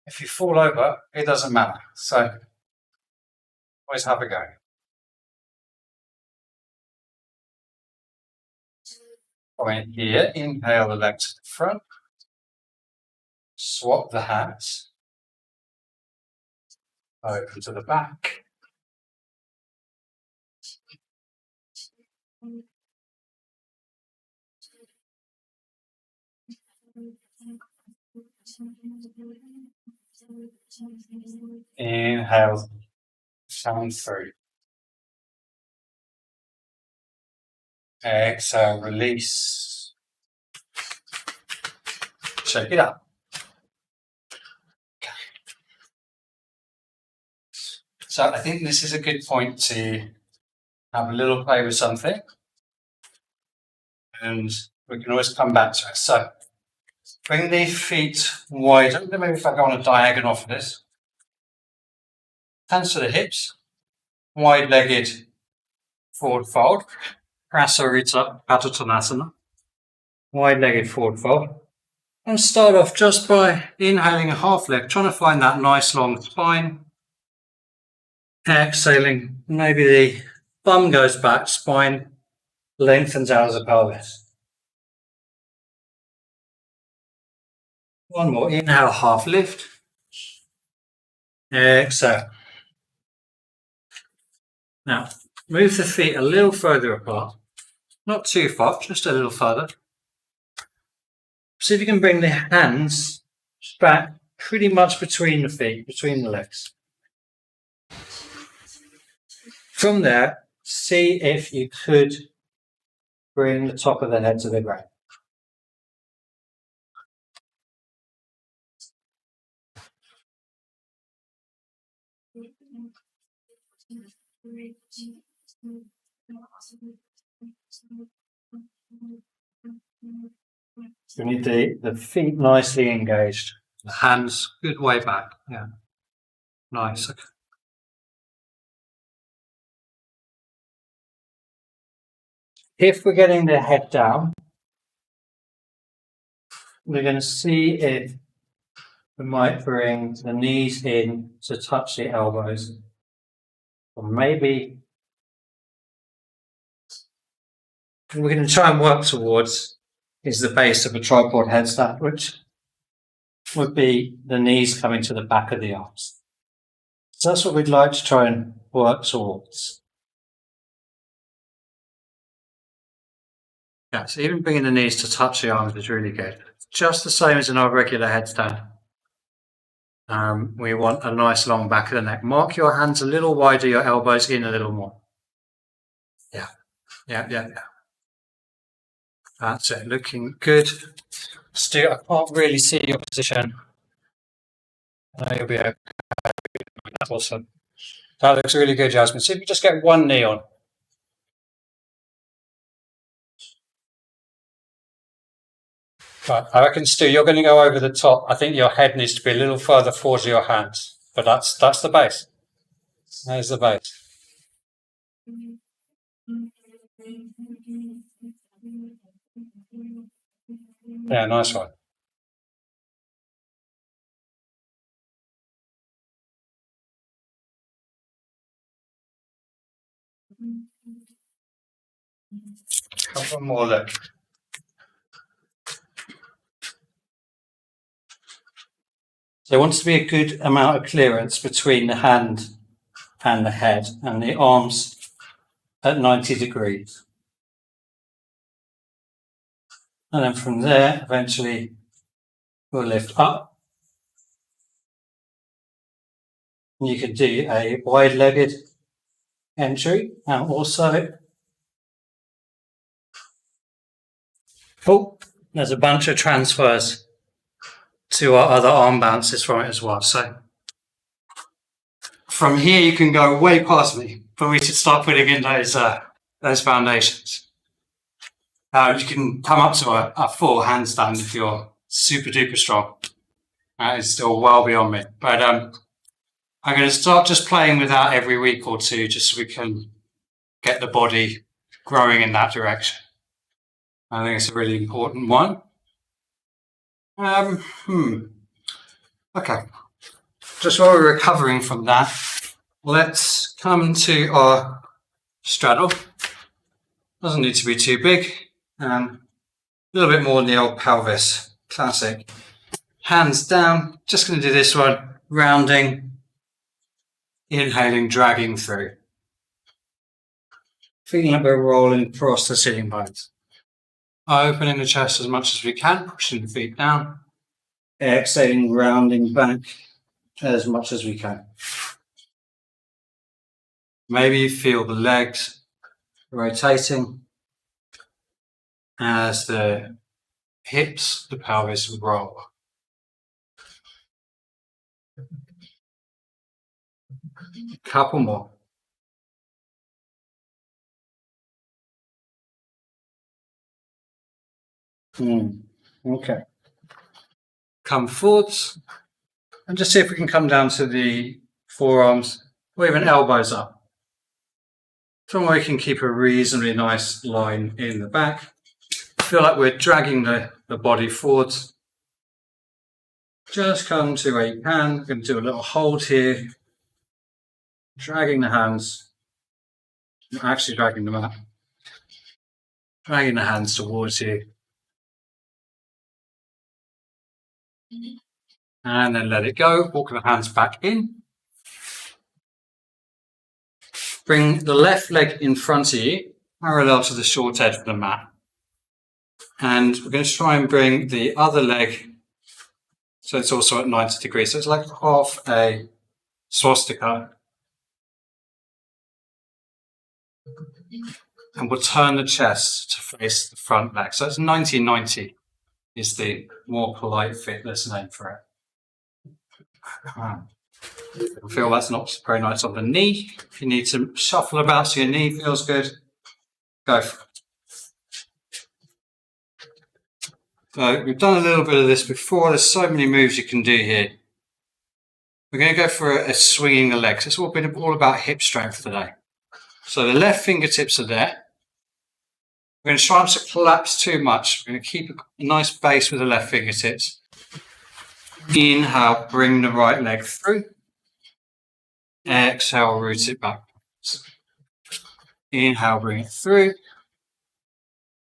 Speaker 2: If you fall over, it doesn't matter. So always have a go. Come in here, inhale the leg to the front. Swap the hands. Open to the back. Inhale, sound through. Exhale, release. Shake it up. Okay. So I think this is a good point to have a little play with something. And we can always come back to it. So bring the feet wider. Maybe if I go on a diagonal for this. Hands to the hips. Wide-legged forward fold. Prasarita Padottanasana. Wide-legged forward fold. And start off just by inhaling a half leg, trying to find that nice long spine. Exhaling, maybe the bum goes back, spine lengthens out of the pelvis. One more, inhale, half lift. Exhale. Now, move the feet a little further apart. Not too far, just a little further. See if you can bring the hands back pretty much between the feet, between the legs. From there, see if you could bring the top of the head to the ground. You need the feet nicely engaged. The hands good way back. Yeah. Nice. Okay. If we're getting the head down, we're going to see if we might bring the knees in to touch the elbows. Or maybe we're going to try and work towards is the base of a tripod headstand, which would be the knees coming to the back of the arms. So that's what we'd like to try and work towards. Yeah, so even bringing the knees to touch the arms is really good. Just the same as in our regular headstand. We want a nice long back of the neck. Mark your hands a little wider, your elbows in a little more. Yeah. That's it, looking good. Stu, I can't really see your position. You'll be okay. That's awesome. That looks really good, Jasmine. See if you just get one knee on. Right, I reckon, Stu, you're going to go over the top. I think your head needs to be a little further forward to your hands. But that's the base. There's the base. Yeah, nice one. Couple more look. There wants to be a good amount of clearance between the hand and the head and the arms at 90 degrees. And then from there, eventually, we'll lift up. And you can do a wide-legged entry and also, there's a bunch of transfers to our other arm bounces from it as well. So from here, you can go way past me, but we should start putting in those foundations. You can come up to a full handstand if you're super duper strong. That is still well beyond me. But I'm going to start just playing with that every week or two, just so we can get the body growing in that direction. I think it's a really important one. Okay. Just while we're recovering from that, let's come to our straddle. Doesn't need to be too big. A little bit more in the old pelvis. Classic. Hands down. Just going to do this one. Rounding. Inhaling, dragging through. Feeling like we're rolling across the sitting bones. Opening the chest as much as we can, pushing the feet down. Exhaling, rounding back as much as we can. Maybe you feel the legs rotating as the hips, the pelvis roll. A couple more. Okay. Come forwards and just see if we can come down to the forearms or even elbows up. From where we can keep a reasonably nice line in the back. Feel like we're dragging the body forwards. Just come to where you can. We're going to do a little hold here. Dragging the hands. Not actually dragging them up. Dragging the hands towards you. And then let it go. Walk the hands back in. Bring the left leg in front of you, parallel to the short edge of the mat. And we're going to try and bring the other leg so it's also at 90 degrees. So it's like half a swastika. And we'll turn the chest to face the front leg. So it's 90-90 is the more polite fitness name for it. I feel that's not very nice on the knee. If you need to shuffle about so your knee feels good, go for it. So we've done a little bit of this before. There's so many moves you can do here. We're going to go for a swinging the legs. It's all about hip strength today. So the left fingertips are there. We're going to try not to collapse too much. We're going to keep a nice base with the left fingertips. Inhale, bring the right leg through. Exhale, root it backwards. Inhale, bring it through.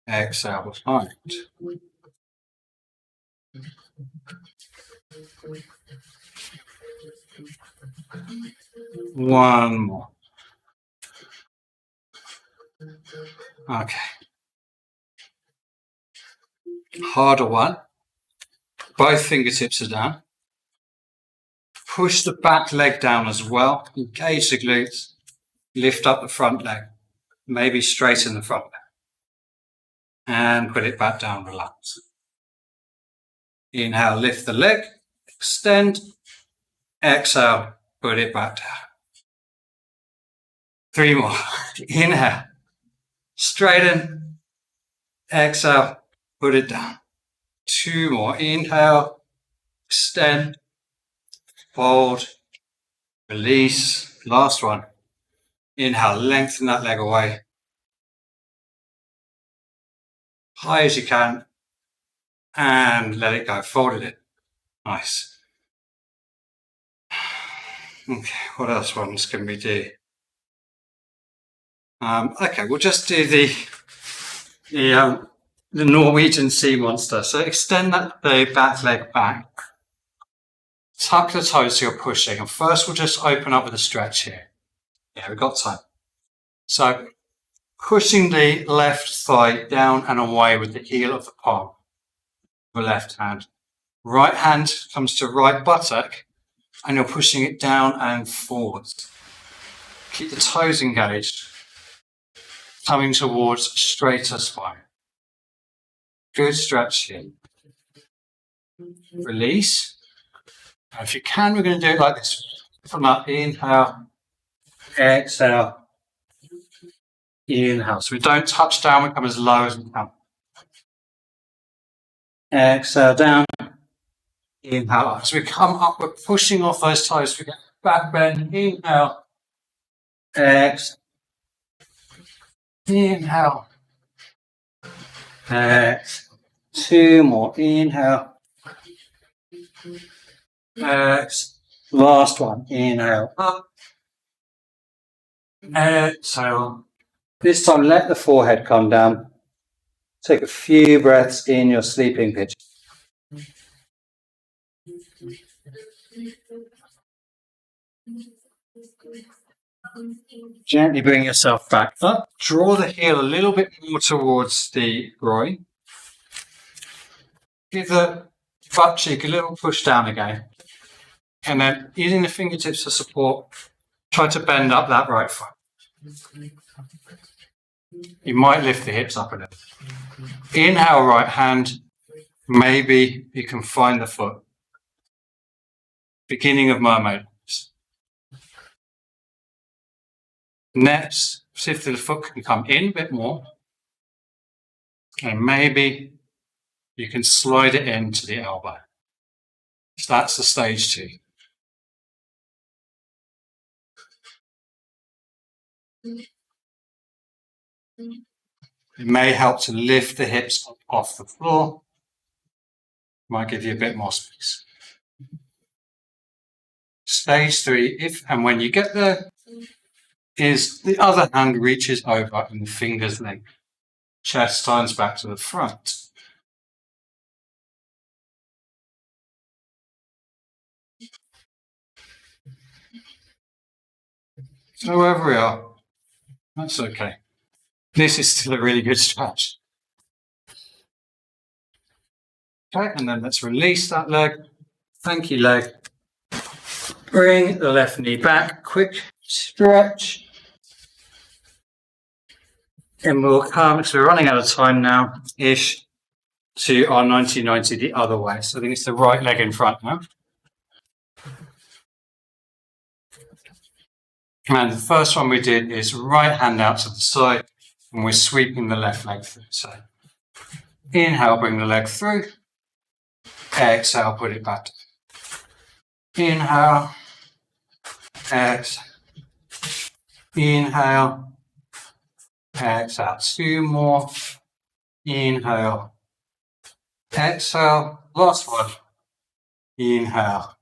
Speaker 2: Exhale, behind. One more. Okay. Harder one. Both fingertips are down. Push the back leg down as well. Engage the glutes. Lift up the front leg. Maybe straighten the front leg. And put it back down, relax. Inhale, lift the leg. Extend. Exhale, put it back down. 3 more. Inhale. Straighten. Exhale, put it down. 2 more. Inhale. Extend. Fold. Release. Last one. Inhale, lengthen that leg away. High as you can. And let it go. Fold it in. Nice. Okay, what else ones can we do? Okay, we'll just do the Norwegian sea monster. So extend the back leg back. Tuck the toes so you're pushing. And first we'll just open up with a stretch here. Yeah, we've got time. So pushing the left thigh down and away with the heel of the palm. The left hand. Right hand comes to right buttock and you're pushing it down and forwards. Keep the toes engaged. Coming towards straighter spine. Good stretch here. Release. And if you can, we're going to do it like this. From up, inhale, exhale, inhale. So we don't touch down, we come as low as we can. Exhale down, inhale up. So we come up, we're pushing off those toes. We get back bend, inhale, exhale, inhale, exhale. 2 more, inhale, exhale. Last one, inhale up, exhale. This time let the forehead come down. Take a few breaths in your sleeping position. Gently bring yourself back up. Draw the heel a little bit more towards the groin. Give the butt cheek, a little push down again. And then using the fingertips for support, try to bend up that right foot. You might lift the hips up a little. Inhale, right hand. Maybe you can find the foot. Beginning of mermaid. Next, see if the foot can come in a bit more. And maybe you can slide it into the elbow. So that's the stage 2. It may help to lift the hips off the floor. Might give you a bit more space. Stage 3, if and when you get there, is the other hand reaches over and the fingers link. Chest turns back to the front. So wherever we are, that's okay. This is still a really good stretch. Okay, and then let's release that leg. Thank you, leg. Bring the left knee back, quick stretch. And we'll come, so we're running out of time now, ish, to our 90-90 the other way. So I think it's the right leg in front now. And the first one we did is right hand out to the side, and we're sweeping the left leg through. So inhale, bring the leg through. Exhale, put it back. Inhale. Exhale. Inhale. Exhale. 2 more. Inhale. Exhale. Last one. Inhale.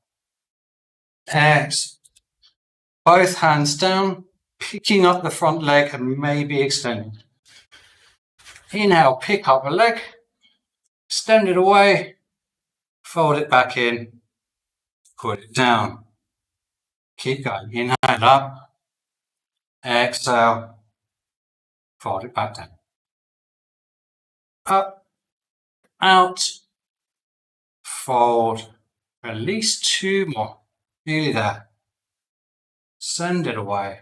Speaker 2: Exhale. Both hands down, picking up the front leg and maybe extending. Inhale, pick up the leg, extend it away, fold it back in, put it down. Keep going. Inhale up, exhale, fold it back down. Up, out, fold, release 2 more. Nearly there. Send it away,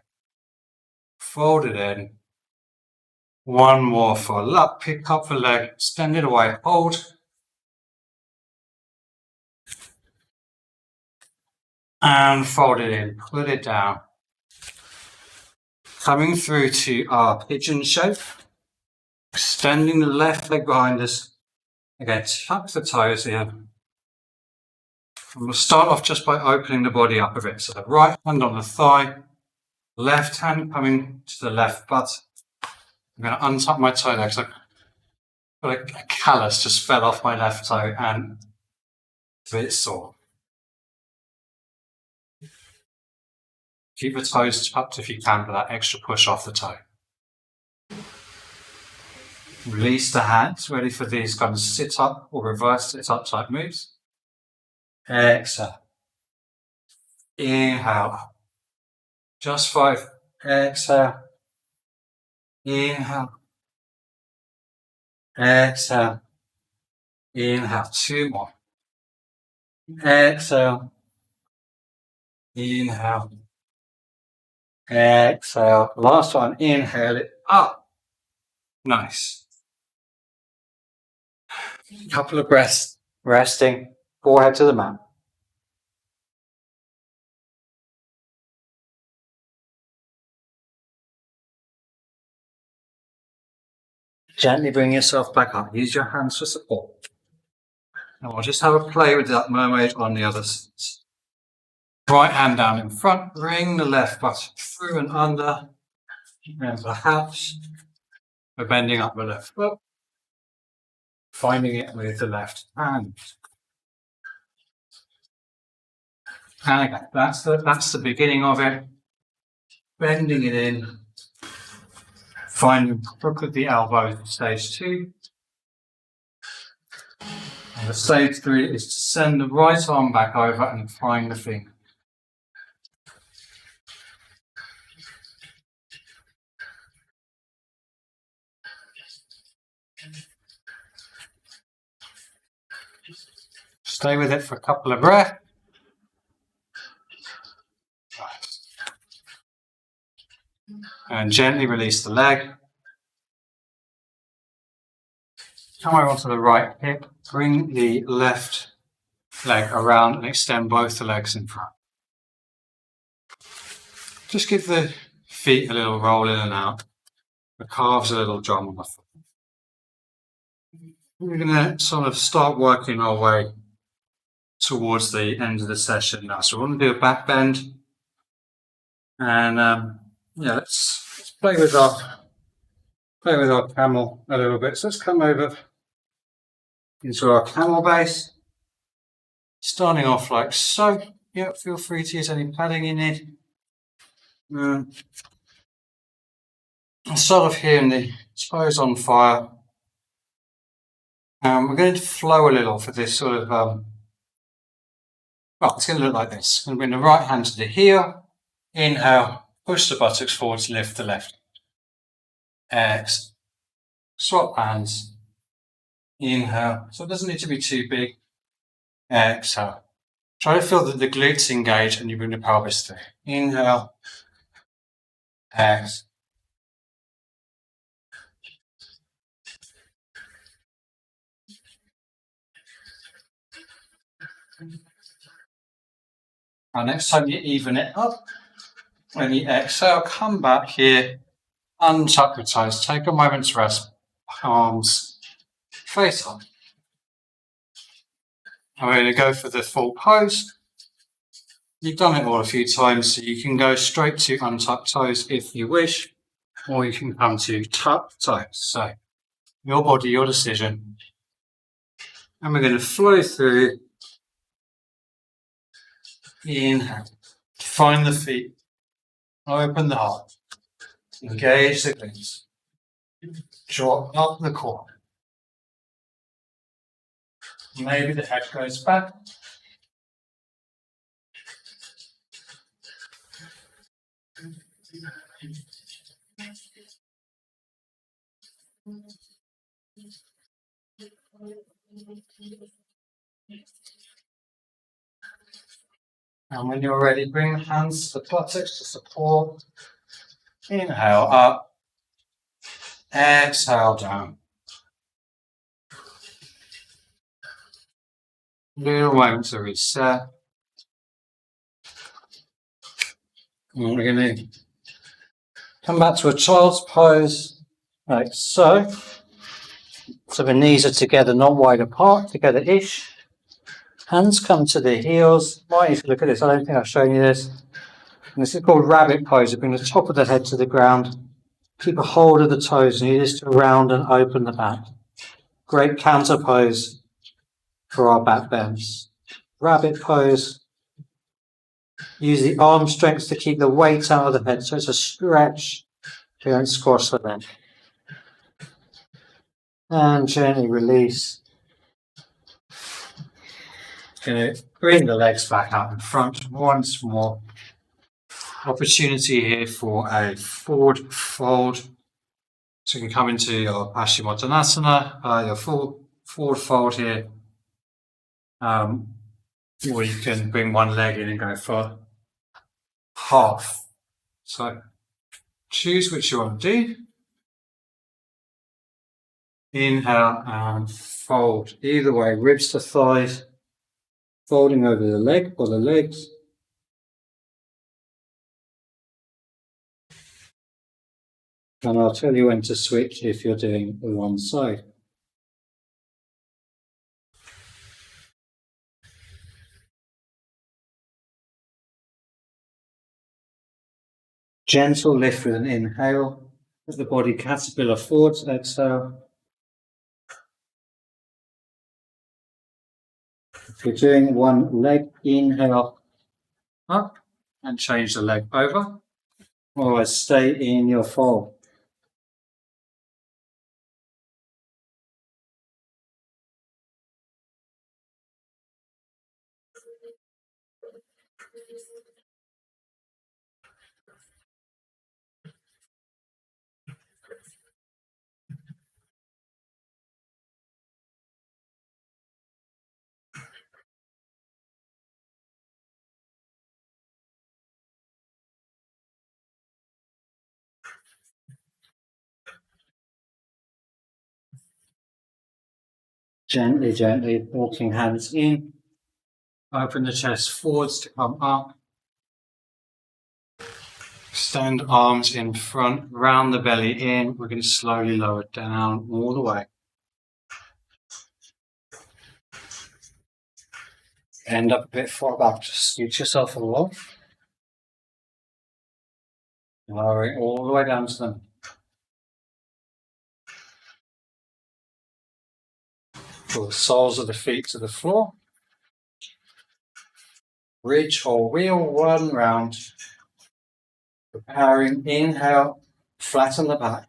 Speaker 2: fold it in. 1 more for luck, pick up the leg, extend it away, hold. And fold it in, put it down. Coming through to our pigeon shape. Extending the left leg behind us. Again, tuck the toes here. And we'll start off just by opening the body up a bit. So the right hand on the thigh, left hand coming to the left butt. I'm going to untuck my toe there because I've got a callus just fell off my left toe and it's a bit sore. Keep the toes tucked if you can for that extra push off the toe. Release the hands, ready for these kind of sit up or reverse sit up type moves. Exhale. Inhale. Just 5. Exhale. Inhale. Exhale. Inhale. 2 more. Exhale. Inhale. Exhale. Last one. Inhale it up. Nice. Couple of breaths. Resting. Forehead to the mat. Gently bring yourself back up. Use your hands for support. And we'll just have a play with that mermaid on the other side. Right hand down in front. Bring the left butt through and under. And perhaps we're bending up the left foot. Finding it with the left hand. And again, that's the beginning of it. Bending it in. Finding the crook of the elbow, stage 2. And the stage 3 is to send the right arm back over and find the finger. Stay with it for a couple of breaths. And gently release the leg. Come over onto the right hip. Bring the left leg around and extend both the legs in front. Just give the feet a little roll in and out. The calves a little jog on the foot. We're going to sort of start working our way towards the end of the session now. So we're going to do a back bend. And let's play with our camel a little bit. So let's come over into our camel base. Starting off like so. Yeah, feel free to use any padding you need. I'll start off here in the toes on fire. We're going to flow a little for this sort of, it's going to look like this. I'm going to bring the right hand to the heel. Inhale, push the buttocks forward to lift the left. Exhale, swap hands. Inhale, so it doesn't need to be too big. Exhale. Try to feel that the glutes engage and you bring the pelvis through. Inhale, exhale. And next time you even it up, when you exhale, come back here, untuck your toes, take a moment's rest, palms face up. And we're going to go for the full pose. You've done it all a few times, so you can go straight to untucked toes if you wish, or you can come to tucked toes. So, your body, your decision. And we're going to flow through. Inhale. Find the feet. Open the heart. Engage the glutes. Draw up the core. Maybe the head goes back. And when you're ready, bring the hands to the buttocks to support. Inhale up. Exhale down. Little moment to reset. And we're going to come back to a child's pose, like so. So the knees are together, not wide apart, together-ish. Hands come to the heels. Why, if you look at this, I don't think I've shown you this. And this is called rabbit pose. You bring the top of the head to the ground. Keep a hold of the toes and use this to round and open the back. Great counter pose for our back bends. Rabbit pose. Use the arm strength to keep the weight out of the head. So it's a stretch. You don't squash the neck. And gently release. Going to bring the legs back up in front once more. Opportunity here for a forward fold. So you can come into your Paschimottanasana, your full forward fold here. Or you can bring one leg in and go for half. So choose which you want to do. Inhale and fold. Either way, ribs to thighs. Folding over the leg or the legs. And I'll tell you when to switch if you're doing the one side. Gentle lift with an inhale. Let the body caterpillar forwards, exhale. If you're doing one leg, inhale up and change the leg over. Otherwise, stay in your fold. Gently, gently walking hands in. Open the chest forwards to come up. Extend arms in front, round the belly in. We're going to slowly lower it down all the way. End up a bit far back. Just scoot yourself along. Lower it all the way down to them. Pull the soles of the feet to the floor. Ridge or wheel one round. Preparing, inhale, flatten the back.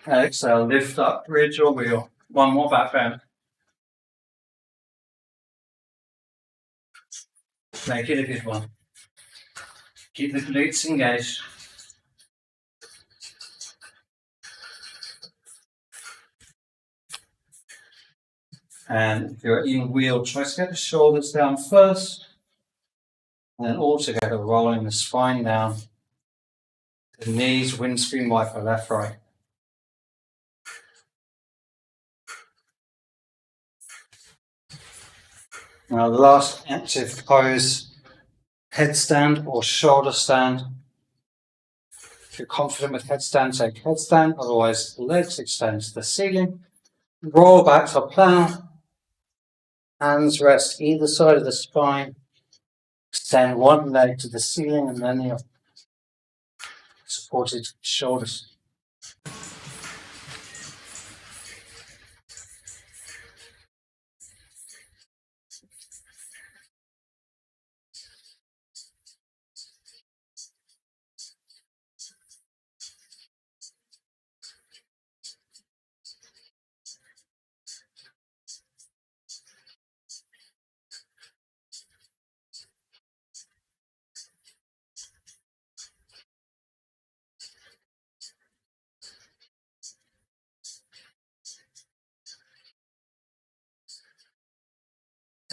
Speaker 2: Exhale, lift up, ridge or wheel. One more back bend. Make it a good one. Keep the glutes engaged. And if you're in wheel, try to get the shoulders down first. And then all together, rolling the spine down. The knees, windscreen wiper, left, right. Now, the last active pose, headstand or shoulder stand. If you're confident with headstand, take headstand. Otherwise, legs extend to the ceiling. Roll back for plow. Hands rest either side of the spine. Extend one leg to the ceiling and then the other. Supported shoulders.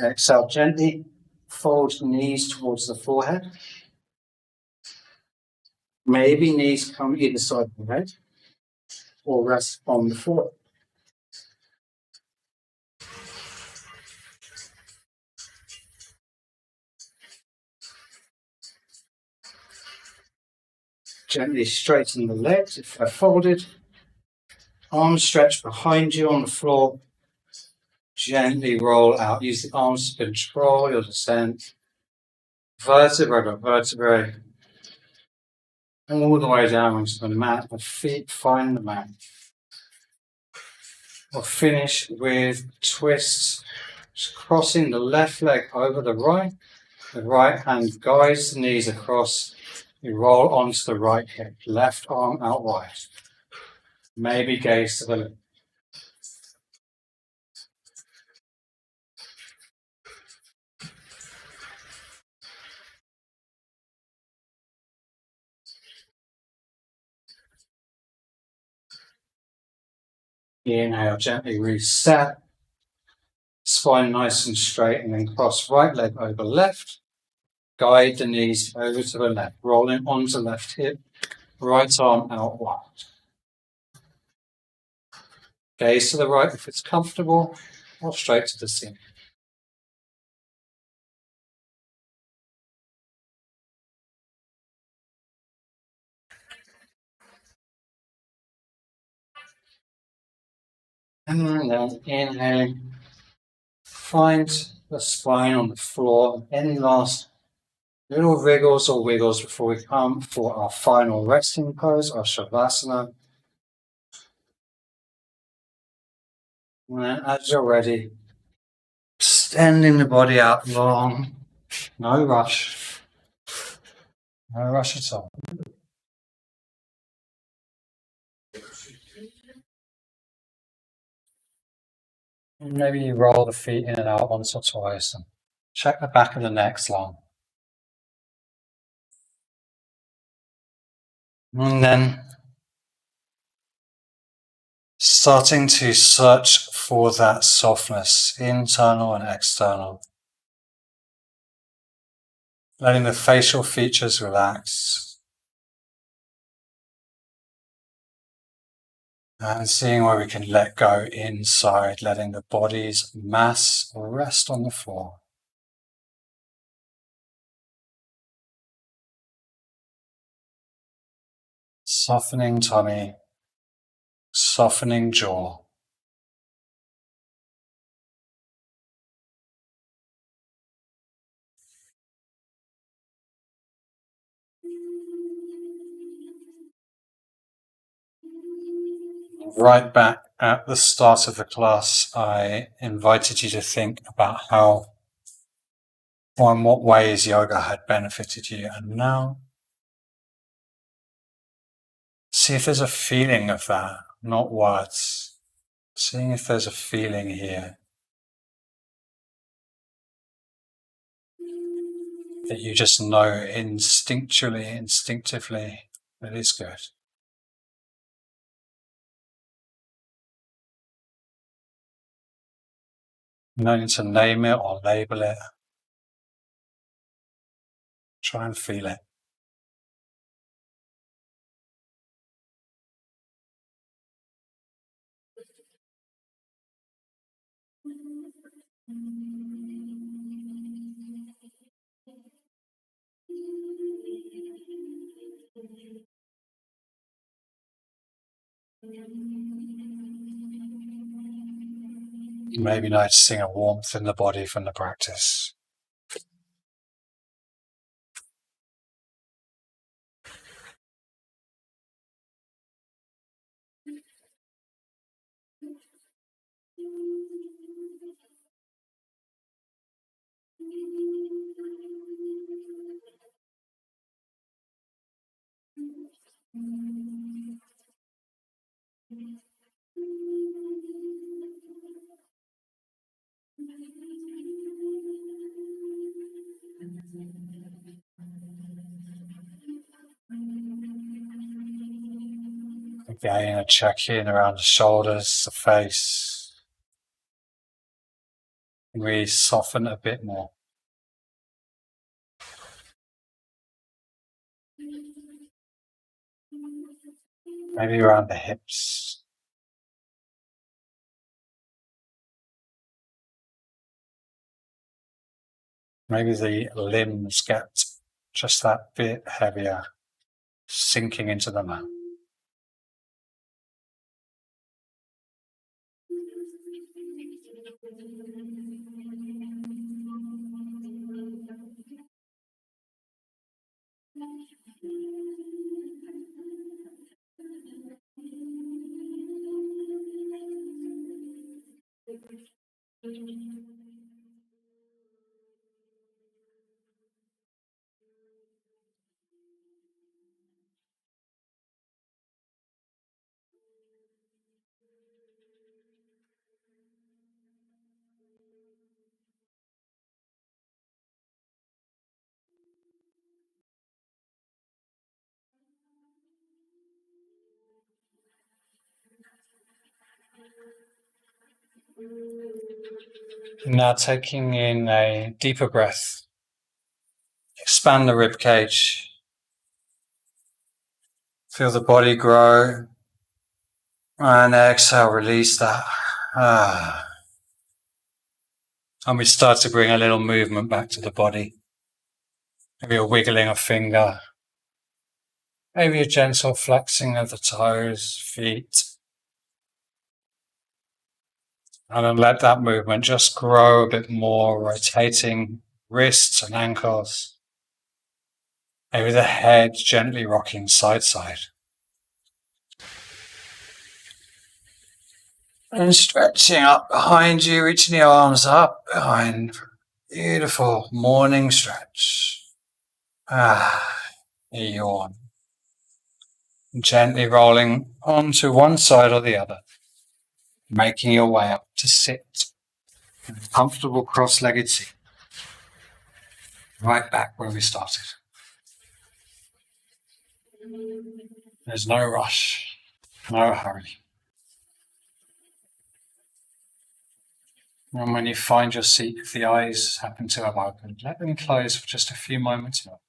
Speaker 2: Exhale gently. Fold knees towards the forehead. Maybe knees come either side of the head or rest on the floor. Gently straighten the legs if they're folded. Arms stretched behind you on the floor. Gently roll out. Use the arms to control your descent. Vertebrae by vertebrae. All the way down onto the mat. The feet find the mat. We'll finish with twists. Just crossing the left leg over the right. The right hand guides the knees across. You roll onto the right hip. Left arm out wide. Maybe gaze to the left. Inhale, gently reset. Spine nice and straight, and then cross right leg over left. Guide the knees over to the left, rolling onto left hip, right arm out wide. Gaze to the right if it's comfortable, or straight to the ceiling. And then inhaling, find the spine on the floor. Any last little wriggles or wiggles before we come for our final resting pose, our Shavasana. And then as you're ready, extending the body out long, no rush. No rush at all. And maybe you roll the feet in and out once or twice and check the back of the neck's long. And then starting to search for that softness, internal and external. Letting the facial features relax. And seeing where we can let go inside, letting the body's mass rest on the floor. Softening tummy, softening jaw. Right back at the start of the class, I invited you to think about how or in what ways yoga had benefited you. And now, see if there's a feeling of that, not words. Seeing if there's a feeling here that you just know instinctively that is good. No need to name it or label it. Try and feel it. Maybe noticing a warmth in the body from the practice. Again, a check in around the shoulders, the face. We soften a bit more. Maybe around the hips. Maybe the limbs get just that bit heavier, sinking into the mat. Now taking in a deeper breath. Expand the rib cage. Feel the body grow. And exhale, release that. And we start to bring a little movement back to the body. Maybe a wiggling a finger. Maybe a gentle flexing of the toes, feet. And then let that movement just grow a bit more, rotating wrists and ankles. Maybe the head gently rocking side to side. And stretching up behind you, reaching the arms up behind. Beautiful morning stretch. Yawn. Gently rolling onto one side or the other. Making your way up to sit in a comfortable cross-legged seat. Right back where we started. There's no rush, no hurry. And when you find your seat, if the eyes happen to have opened, let them close for just a few moments more.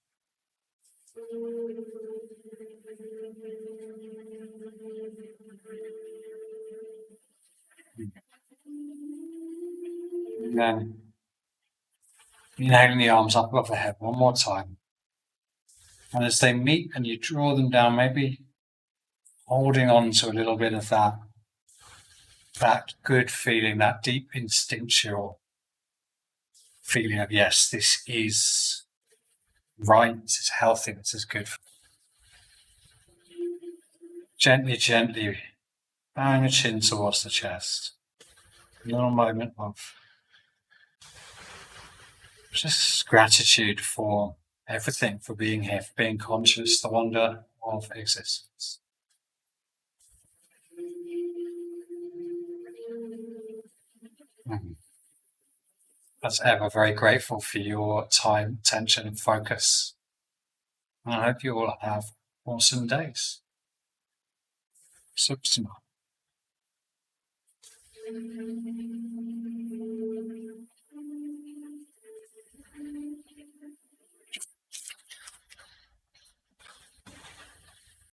Speaker 1: And then inhaling the arms up above the head one more time. And as they meet and you draw them down, maybe holding on to a little bit of that good feeling, that deep instinctual feeling of, yes, this is right, this is healthy, this is good. Gently, gently bowing the chin towards the chest. A little moment of just gratitude for everything, for being here, for being conscious, the wonder of existence. As ever, very grateful for your time, attention, and focus. And I hope you all have awesome days. Subsima.